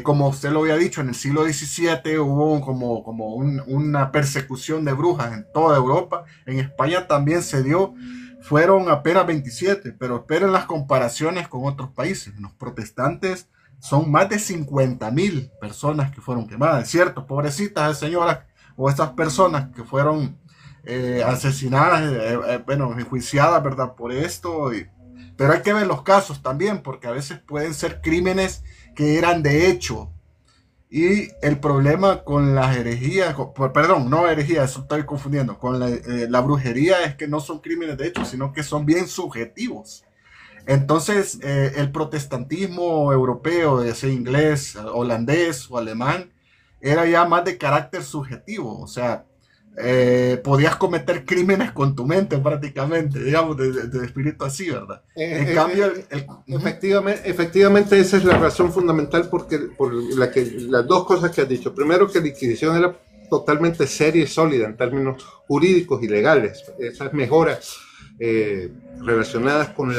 como usted lo había dicho, en el siglo XVII hubo como una persecución de brujas en toda Europa. En España también se dio, fueron apenas 27, pero esperen las comparaciones con otros países. Los protestantes son más de 50,000 personas que fueron quemadas, es cierto, pobrecitas señoras o estas personas que fueron asesinadas, enjuiciadas, ¿verdad? Por esto, pero hay que ver los casos también, porque a veces pueden ser crímenes que eran de hecho. Y el problema con las herejías, perdón, no herejías, eso estoy confundiendo, con la brujería es que no son crímenes de hecho, sino que son bien subjetivos. Entonces, el protestantismo europeo, ya sea inglés, holandés o alemán, era ya más de carácter subjetivo, o sea, podías cometer crímenes con tu mente prácticamente, digamos, de espíritu así, ¿verdad? En cambio, efectivamente esa es la razón fundamental por las dos cosas que has dicho. Primero, que la Inquisición era totalmente seria y sólida en términos jurídicos y legales. Esas mejoras relacionadas con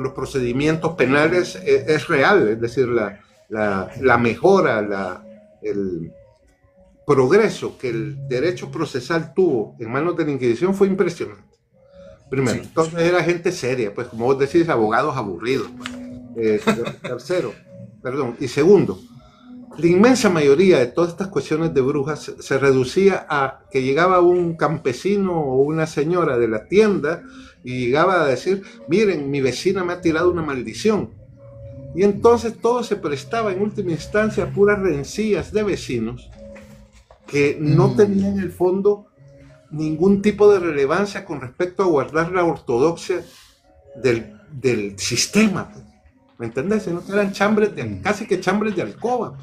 los procedimientos penales es real, es decir, la mejora, el progreso que el derecho procesal tuvo en manos de la Inquisición fue impresionante. Primero, sí. Entonces era gente seria, pues como vos decís, abogados aburridos. Pues. Tercero, perdón. Y segundo, la inmensa mayoría de todas estas cuestiones de brujas se reducía a que llegaba un campesino o una señora de la tienda y llegaba a decir, miren, mi vecina me ha tirado una maldición. Y entonces todo se prestaba en última instancia a puras rencillas de vecinos que no tenían en el fondo ningún tipo de relevancia con respecto a guardar la ortodoxia del sistema. ¿Me entendés? Sino que eran chambres casi que chambres de alcoba.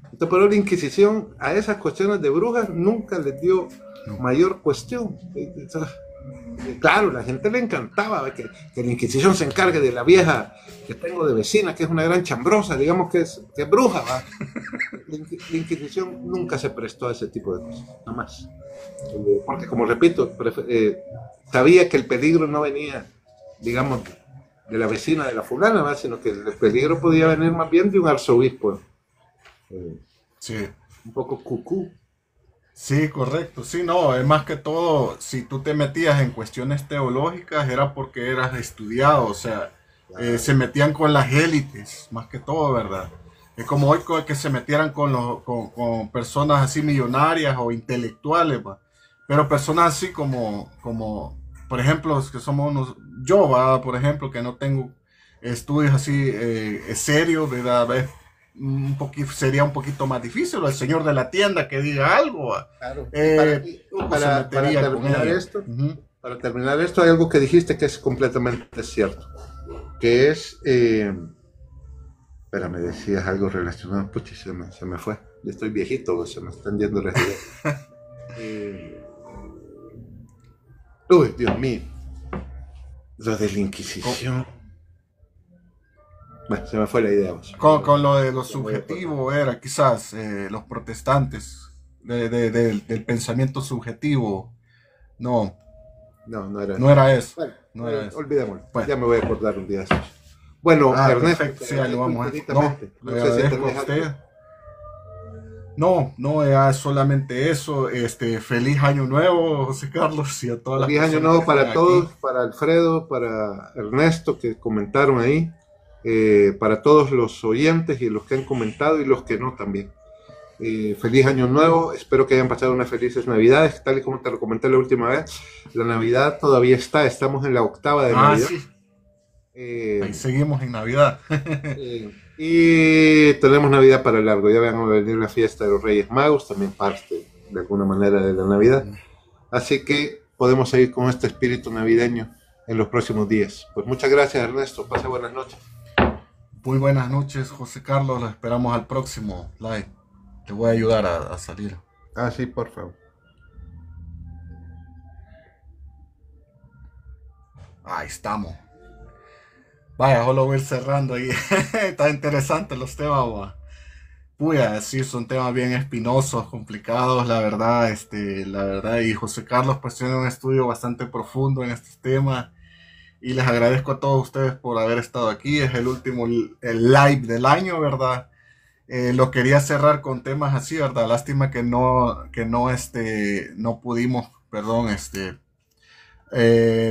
Entonces, pero la Inquisición a esas cuestiones de brujas nunca les dio mayor cuestión. Claro, la gente le encantaba que la Inquisición se encargue de la vieja que tengo de vecina, que es una gran chambrosa, digamos que es bruja, ¿va? La Inquisición nunca se prestó a ese tipo de cosas, nada más. Porque, como repito, sabía que el peligro no venía, digamos, de la vecina de la fulana, ¿va? Sino que el peligro podía venir más bien de un arzobispo Sí. un poco cucú. Sí, correcto. Sí, no, es más que todo, si tú te metías en cuestiones teológicas era porque eras estudiado, o sea, se metían con las élites, más que todo, ¿verdad? Es como hoy que se metieran con personas así millonarias o intelectuales, ¿va? Pero personas así como, por ejemplo, que somos yo, ¿va? Por ejemplo, que no tengo estudios así serios, ¿verdad? Sería un poquito más difícil, o el señor de la tienda que diga algo. Claro. Para Para terminar esto, hay algo que dijiste que es completamente cierto, que es, espérame, decías algo relacionado, puchi, se me fue, yo estoy viejito, se me están yendo las ideas. Uy, Dios mío, lo de la Inquisición. Bueno, se me fue la idea. Con lo de lo subjetivo era quizás los protestantes del pensamiento subjetivo. No era eso. Bueno, no era eso. Olvidémoslo. Bueno. Ya me voy a acordar un día de eso. Bueno, Ernesto, perfecto, sí, lo vamos a no sé si tenés usted. No, ya solamente eso. Feliz año nuevo, José Carlos, y a todas las personas. Feliz año nuevo para todos, para Alfredo, para Ernesto que comentaron ahí. Para todos los oyentes y los que han comentado y los que no también. Feliz año nuevo, espero que hayan pasado unas felices navidades, tal y como te lo comenté la última vez. La Navidad todavía estamos en la octava de Navidad. Sí. Ahí seguimos en Navidad. Y tenemos Navidad para largo, ya van a venir la fiesta de los Reyes Magos, también parte de alguna manera de la Navidad. Así que podemos seguir con este espíritu navideño en los próximos días. Pues muchas gracias, Ernesto, pase buenas noches. Muy buenas noches, José Carlos. Lo esperamos al próximo live. Te voy a ayudar a salir. Sí, por favor. Ahí estamos. Vaya, solo voy a ir cerrando ahí. Está interesante los temas, va. Puya, sí, son temas bien espinosos, complicados, la verdad. Y José Carlos pues tiene un estudio bastante profundo en estos temas. Y les agradezco a todos ustedes por haber estado aquí. Es el último el live del año, ¿verdad? Lo quería cerrar con temas así, ¿verdad? Lástima que no pudimos,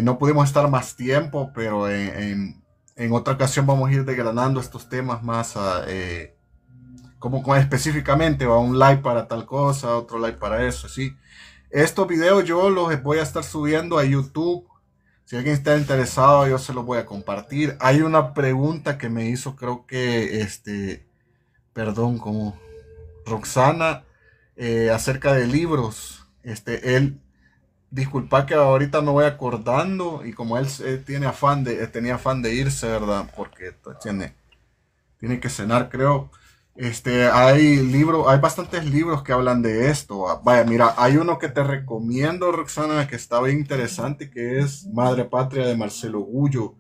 no pudimos estar más tiempo, pero en otra ocasión vamos a ir desgranando estos temas más, como específicamente, va un live para tal cosa, otro live para eso, así. Estos videos yo los voy a estar subiendo a YouTube. Si alguien está interesado, yo se los voy a compartir. Hay una pregunta que me hizo, creo que, como Roxana, acerca de libros. Disculpa que ahorita no voy acordando, y como él tenía afán de irse, ¿verdad? Porque tiene que cenar, creo. Hay bastantes libros que hablan de esto. Vaya, mira, hay uno que te recomiendo, Roxana, que está bien interesante, que es Madre Patria de Marcelo Gullo.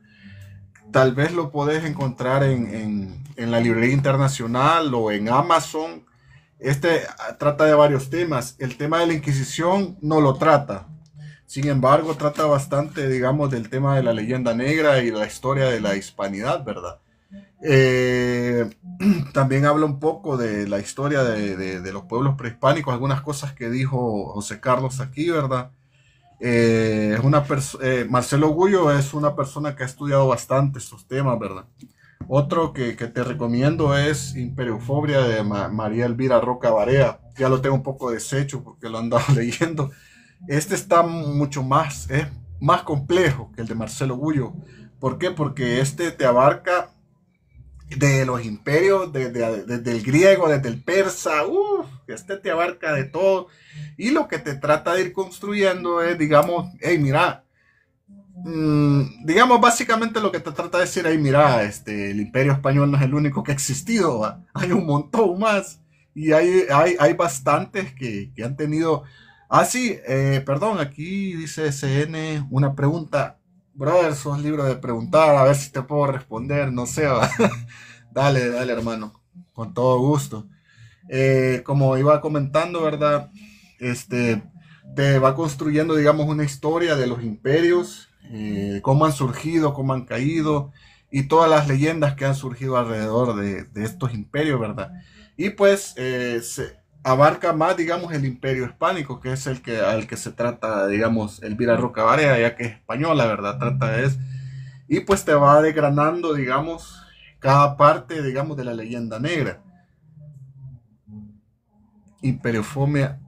Tal vez lo podés encontrar en la librería internacional o en Amazon. Trata de varios temas. El tema de la Inquisición no lo trata. Sin embargo, trata bastante, digamos, del tema de la leyenda negra y la historia de la hispanidad, ¿verdad? También habla un poco de la historia de los pueblos prehispánicos, algunas cosas que dijo José Carlos aquí, ¿verdad? Marcelo Gullo es una persona que ha estudiado bastante estos temas, ¿verdad? Otro que te recomiendo es Imperiofobia de María Elvira Roca Barea. Ya lo tengo un poco deshecho porque lo he andado leyendo. Está mucho más, es más complejo que el de Marcelo Gullo. ¿Por qué? Porque te abarca de los imperios, desde el griego, desde el persa, este te abarca de todo. Y lo que te trata de ir construyendo es, digamos, hey, mira, digamos, básicamente lo que te trata de decir, hey, mira, el imperio español no es el único que ha existido, ¿va? Hay un montón más. Y hay bastantes que han tenido... Ah, sí, perdón, aquí dice SN una pregunta. Brother, sos libre de preguntar, a ver si te puedo responder, no sé, ¿va? Dale, dale, hermano, con todo gusto. Como iba comentando, ¿verdad? Te va construyendo, digamos, una historia de los imperios, cómo han surgido, cómo han caído y todas las leyendas que han surgido alrededor de estos imperios, ¿verdad? Y pues se abarca más, digamos, el imperio hispánico, que es al que se trata, digamos, Elvira Roca Barea, ya que es española, ¿verdad? Trata de eso. Y pues te va desgranando, digamos, cada parte, digamos, de la leyenda negra. Imperiofobia.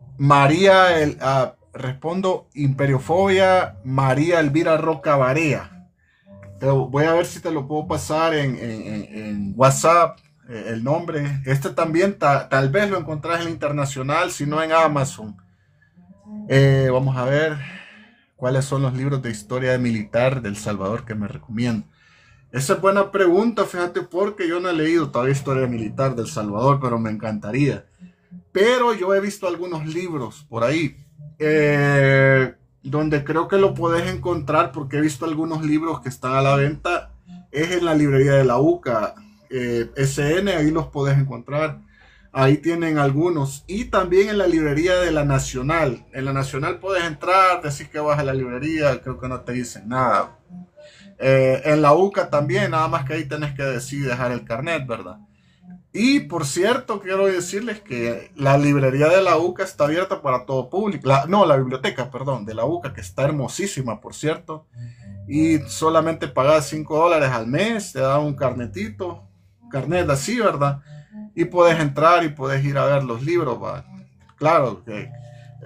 Respondo, imperiofobia, María Elvira Roca Barea. Voy a ver si te lo puedo pasar en WhatsApp, el nombre. También tal vez lo encontrás en la internacional, si no en Amazon. Vamos a ver cuáles son los libros de historia militar del Salvador que me recomiendo. Esa es buena pregunta, fíjate, porque yo no he leído todavía historia militar del Salvador, pero me encantaría. Pero yo he visto algunos libros por ahí, donde creo que lo puedes encontrar, porque he visto algunos libros que están a la venta, es en la librería de la UCA, SN, ahí los puedes encontrar. Ahí tienen algunos. Y también en la librería de la Nacional. En la Nacional puedes entrar, decir que vas a la librería, creo que no te dicen nada. En la UCA también, nada más que ahí tenés que decir dejar el carnet, ¿verdad? Y por cierto, quiero decirles que la librería de la UCA está abierta para todo público. La biblioteca, perdón, de la UCA, que está hermosísima, por cierto. Y solamente pagas $5 al mes, te da un carnet así, ¿verdad? Y puedes entrar y puedes ir a ver los libros, ¿va? Claro, que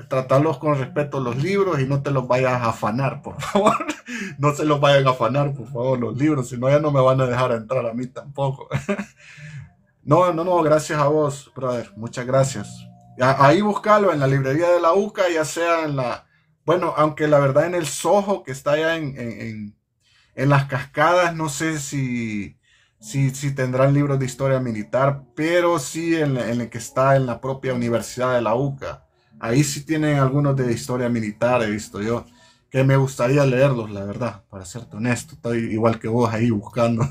tratarlos con respeto los libros y no te los vayas a afanar, por favor. No se los vayan a afanar, por favor, los libros, si no ya no me van a dejar entrar a mí tampoco. No, gracias a vos, brother, muchas gracias. Ahí búscalo en la librería de la UCA, ya sea bueno, aunque la verdad en el Soho, que está allá en las Cascadas, no sé si tendrán libros de historia militar, pero sí en el que está en la propia Universidad de la UCA. Ahí sí tienen algunos de historia militar, he visto yo, que me gustaría leerlos, la verdad, para serte honesto. Estoy igual que vos ahí buscando.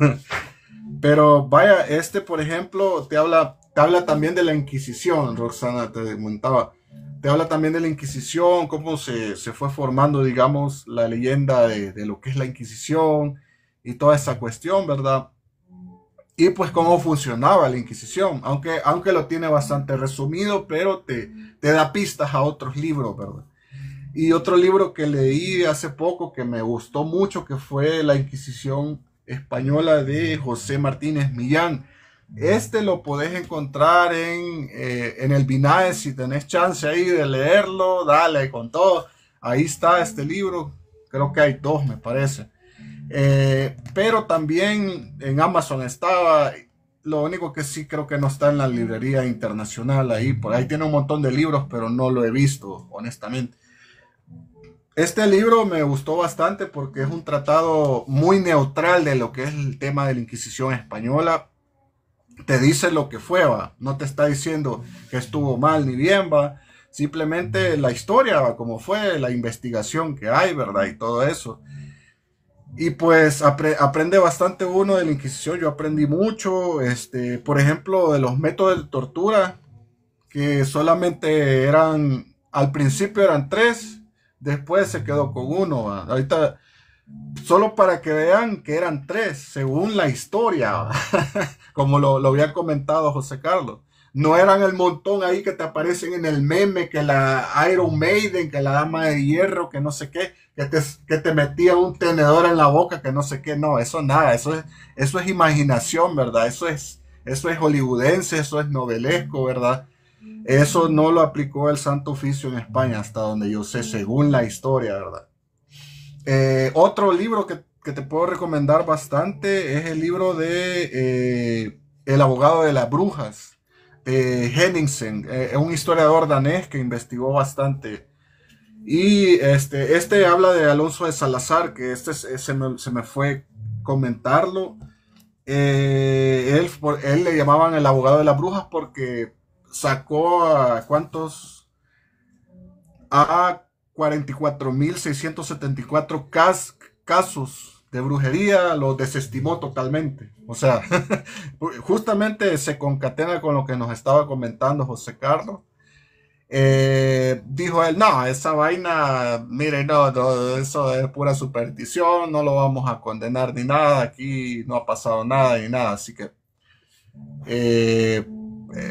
Pero vaya, por ejemplo, te habla también de la Inquisición, Roxana, te comentaba. Te habla también de la Inquisición, cómo se fue formando, digamos, la leyenda de lo que es la Inquisición y toda esa cuestión, ¿verdad? Y pues cómo funcionaba la Inquisición, aunque lo tiene bastante resumido, pero te da pistas a otros libros, ¿verdad? Y otro libro que leí hace poco que me gustó mucho, que fue La Inquisición Española de José Martínez Millán. Lo podés encontrar en el BINAE, si tenés chance ahí de leerlo, dale con todo. Ahí está este libro, creo que hay dos, me parece. Pero también en Amazon estaba. Lo único que sí creo que no está en la librería internacional ahí. Por ahí tiene un montón de libros, pero no lo he visto, honestamente. Este libro me gustó bastante porque es un tratado muy neutral de lo que es el tema de la Inquisición española. Te dice lo que fue, ¿va? No te está diciendo que estuvo mal ni bien, ¿va? Simplemente la historia, ¿va? Como fue, la investigación que hay, ¿verdad? Y todo eso. Y pues aprende bastante uno de la Inquisición. Yo aprendí mucho, por ejemplo, de los métodos de tortura, que solamente al principio eran 3, después se quedó con 1. ¿Va? Ahorita, solo para que vean que eran 3, según la historia, ¿va? Como lo había comentado José Carlos. No eran el montón ahí que te aparecen en el meme, que la Iron Maiden, que la Dama de Hierro, que no sé qué, que te metía un tenedor en la boca, que no sé qué. No, eso nada, eso es imaginación, ¿verdad? Eso es hollywoodense, eso es novelesco, ¿verdad? Eso no lo aplicó el Santo Oficio en España, hasta donde yo sé, según la historia, ¿verdad? Otro libro que que te puedo recomendar bastante es el libro de El abogado de las brujas, de Henningsen, un historiador danés que investigó bastante. Y este habla de Alonso de Salazar, que se me fue comentarlo. Él le llamaban el abogado de las brujas porque sacó a 44.674 casos de brujería, los desestimó totalmente. O sea, justamente se concatena con lo que nos estaba comentando José Carlos. Dijo él, no, esa vaina, mire, no, eso es pura superstición, no lo vamos a condenar ni nada, aquí no ha pasado nada ni nada. Así que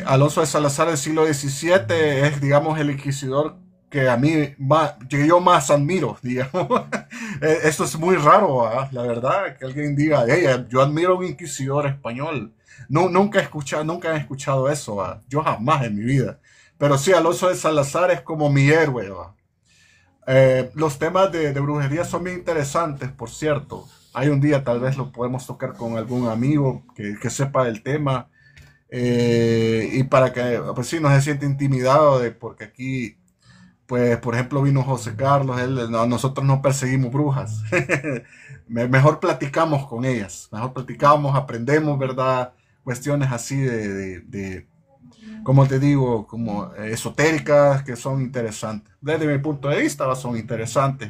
Alonso de Salazar del siglo XVII es, digamos, el inquisidor que a mí que yo más admiro, digamos. Esto es muy raro, ¿verdad? La verdad, que alguien diga, hey, yo admiro a un inquisidor español. No, nunca he escuchado eso, ¿verdad? Yo jamás en mi vida. Pero sí, Alonso de Salazar es como mi héroe, ¿verdad? Los temas de brujería son muy interesantes, por cierto. Hay un día tal vez lo podemos tocar con algún amigo que sepa del tema. Y para que, pues sí, no se siente intimidado porque aquí, pues, por ejemplo, vino José Carlos, nosotros no perseguimos brujas. Mejor platicamos con ellas, mejor platicamos, aprendemos, ¿verdad? Cuestiones así como te digo, como esotéricas, que son interesantes. Desde mi punto de vista son interesantes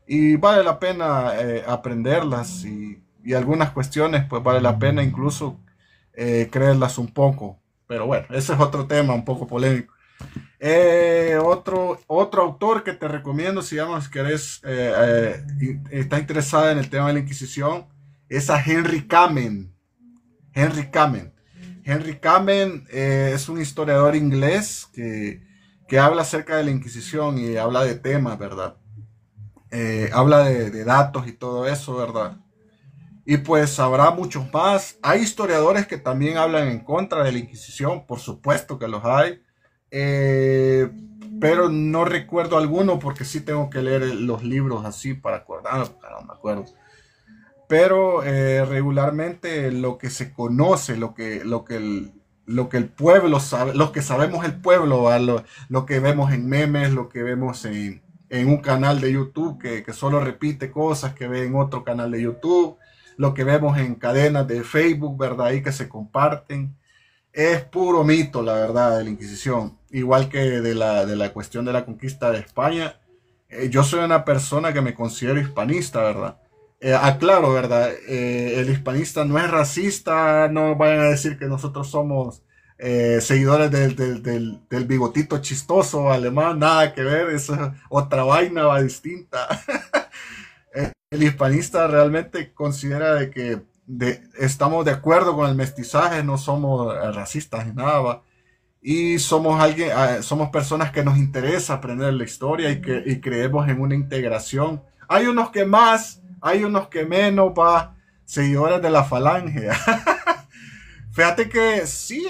y vale la pena aprenderlas y algunas cuestiones pues vale la pena incluso creerlas un poco. Pero bueno, ese es otro tema un poco polémico. Otro autor que te recomiendo si querés, está interesada en el tema de la Inquisición, es a Henry Kamen. Henry Kamen. Henry Kamen es un historiador inglés que habla acerca de la Inquisición y habla de temas, ¿verdad? Habla de datos y todo eso, ¿verdad? Y pues habrá muchos más. Hay historiadores que también hablan en contra de la Inquisición, por supuesto que los hay. Pero no recuerdo alguno porque sí tengo que leer los libros así para acordarme, no me acuerdo. Pero regularmente lo que se conoce, lo que el pueblo sabe, lo que sabemos el pueblo, lo que vemos en memes, lo que vemos en un canal de YouTube que solo repite cosas que ve en otro canal de YouTube, lo que vemos en cadenas de Facebook, ¿verdad? Ahí que se comparten. Es puro mito, la verdad, de la Inquisición. Igual que de la cuestión de la conquista de España. Yo soy una persona que me considero hispanista, ¿verdad? Aclaro, ¿verdad? El hispanista no es racista, no vayan a decir que nosotros somos seguidores del bigotito chistoso alemán, nada que ver, eso es otra vaina, va distinta. El hispanista realmente considera de que estamos de acuerdo con el mestizaje, no somos racistas ni nada, ¿va? Y somos personas que nos interesa aprender la historia y creemos en una integración. Hay unos que más, hay unos que menos, va, seguidores de la Falange. Fíjate que sí,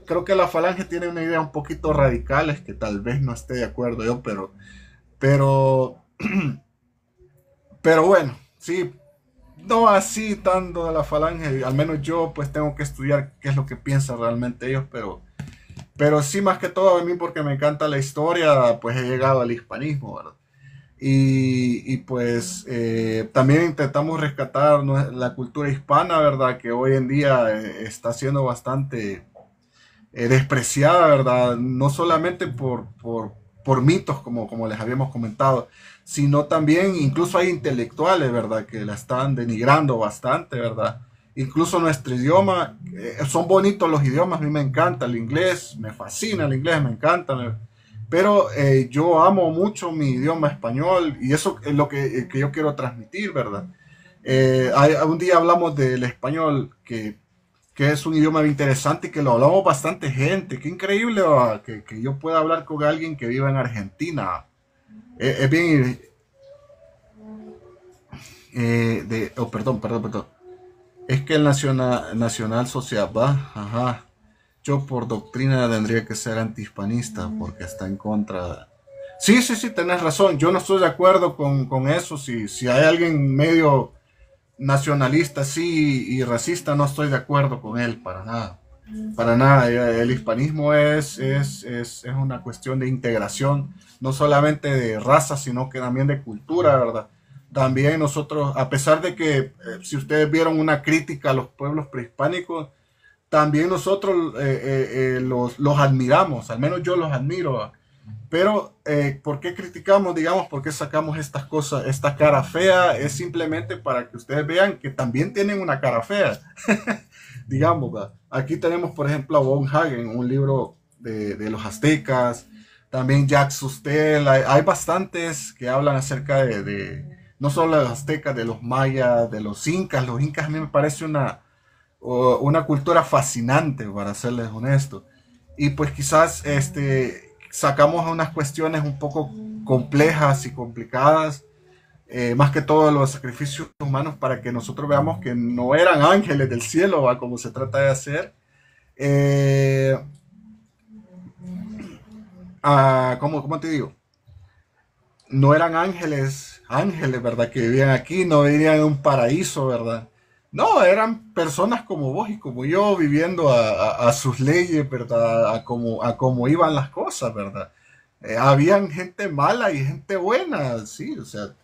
creo que la Falange tiene una idea un poquito radicales que tal vez no esté de acuerdo yo, pero bueno, sí, no así tanto de la Falange, al menos yo pues tengo que estudiar qué es lo que piensan realmente ellos, pero sí, más que todo a mí porque me encanta la historia, pues he llegado al hispanismo, ¿verdad? Y pues también intentamos rescatar la cultura hispana, ¿verdad? Que hoy en día está siendo bastante despreciada, ¿verdad? No solamente por mitos, como les habíamos comentado, sino también incluso hay intelectuales, ¿verdad? Que la están denigrando bastante, ¿verdad? Incluso nuestro idioma, son bonitos los idiomas, a mí me encanta el inglés, me fascina el inglés, me encanta, pero yo amo mucho mi idioma español y eso es lo que yo quiero transmitir, ¿verdad? Un día hablamos del español, que es un idioma interesante y que lo hablamos bastante gente. Qué increíble, ¿verdad? Que yo pueda hablar con alguien que viva en Argentina. Es bien... perdón. Es que el Nacional Social, ¿va? Ajá. Yo por doctrina tendría que ser antihispanista porque está en contra. Sí, tenés razón. Yo no estoy de acuerdo con eso. Si hay alguien medio nacionalista sí y racista no estoy de acuerdo con él para nada. Para nada, el hispanismo es una cuestión de integración, no solamente de raza, sino que también de cultura, ¿verdad? También nosotros, a pesar de que, si ustedes vieron una crítica a los pueblos prehispánicos, también nosotros los admiramos, al menos yo los admiro, ¿verdad? Pero, ¿por qué criticamos, digamos, por qué sacamos estas cosas, esta cara fea? Es simplemente para que ustedes vean que también tienen una cara fea. Digamos, ¿verdad? Aquí tenemos, por ejemplo, a Von Hagen, un libro de los aztecas. También Jacques Sustel. Hay bastantes que hablan acerca no solo de los aztecas, de los mayas, de los incas. Los incas a mí me parece una cultura fascinante, para serles honesto. Y pues quizás sacamos unas cuestiones un poco complejas y complicadas, más que todo los sacrificios humanos, para que nosotros veamos que no eran ángeles del cielo, ¿va? Como se trata de hacer. ¿Cómo te digo? No eran ángeles, ¿verdad? Que vivían aquí, no vivían en un paraíso, ¿verdad? No, eran personas como vos y como yo, viviendo a sus leyes, ¿verdad? A cómo iban las cosas, ¿verdad? Habían gente mala y gente buena, sí, o sea,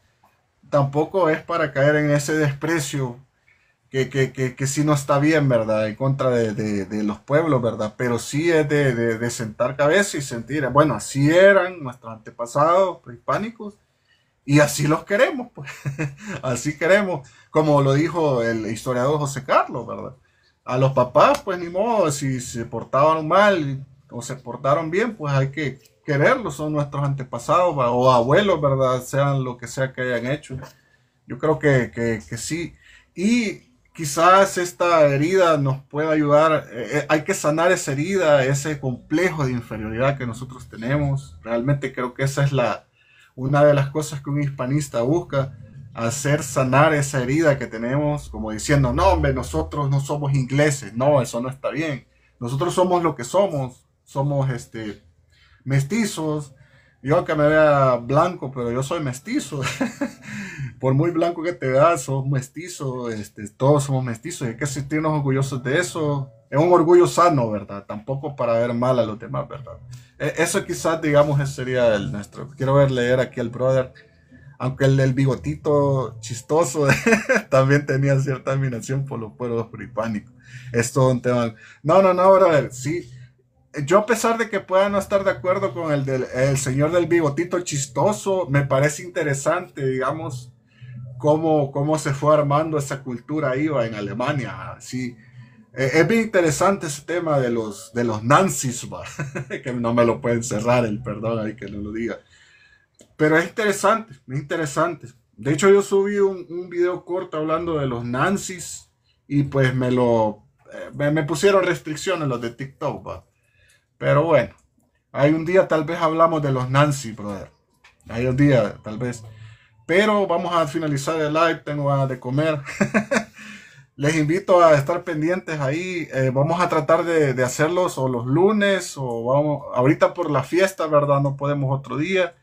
tampoco es para caer en ese desprecio que sí no está bien, ¿verdad? En contra de los pueblos, ¿verdad? Pero sí es de sentar cabeza y sentir, bueno, así eran nuestros antepasados prehispánicos y así los queremos, pues. Así queremos, como lo dijo el historiador José Carlos, ¿verdad? A los papás, pues ni modo, si se portaban mal o se portaron bien, pues hay que quererlos, son nuestros antepasados, ¿va? O abuelos, ¿verdad? Sean lo que sea que hayan hecho. Yo creo que sí. Y quizás esta herida nos pueda ayudar. Hay que sanar esa herida, ese complejo de inferioridad que nosotros tenemos. Realmente creo que esa es una de las cosas que un hispanista busca, hacer sanar esa herida que tenemos, como diciendo, no, hombre, nosotros no somos ingleses. No, eso no está bien. Nosotros somos lo que somos mestizos. Yo que me vea blanco, pero yo soy mestizo. Por muy blanco que te veas, sos mestizo. Todos somos mestizos y hay que sentirnos orgullosos de eso. Es un orgullo sano, ¿verdad? Tampoco para ver mal a los demás, ¿verdad? Eso quizás, digamos, ese sería el nuestro. Quiero leer aquí al brother. Aunque el del bigotito chistoso también tenía cierta admiración por los pueblos prehispánicos. Es todo un tema. No, brother, sí. Yo, a pesar de que pueda no estar de acuerdo con el señor del bigotito chistoso, me parece interesante, digamos, cómo se fue armando esa cultura ahí, ¿va? En Alemania. Sí. Es bien interesante ese tema de los nazis, ¿va? Que no me lo pueden cerrar el perdón ahí que no lo diga. Pero es interesante, es interesante. De hecho, yo subí un video corto hablando de los nazis y pues me pusieron restricciones los de TikTok, ¿va? Pero bueno, hay un día tal vez hablamos de los Nancy, brother. Hay un día tal vez. Pero vamos a finalizar el live, tengo ganas de comer. Les invito a estar pendientes ahí. Vamos a tratar de hacerlos o los lunes ahorita por la fiesta, ¿verdad? No podemos otro día.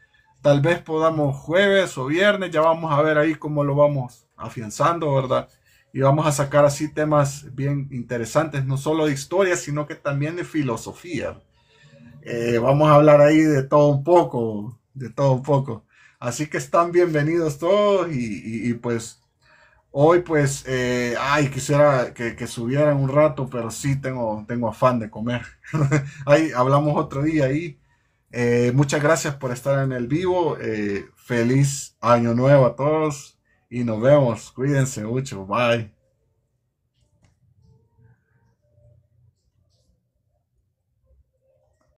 Tal vez podamos jueves o viernes. Ya vamos a ver ahí cómo lo vamos afianzando, ¿verdad? Y vamos a sacar así temas bien interesantes, no solo de historia, sino que también de filosofía. Vamos a hablar ahí de todo un poco, de todo un poco. Así que están bienvenidos todos y pues hoy pues, quisiera que subieran un rato, pero sí tengo afán de comer. Ahí hablamos otro día ahí. Muchas gracias por estar en el vivo. Feliz año nuevo a todos y nos vemos. Cuídense mucho. Bye.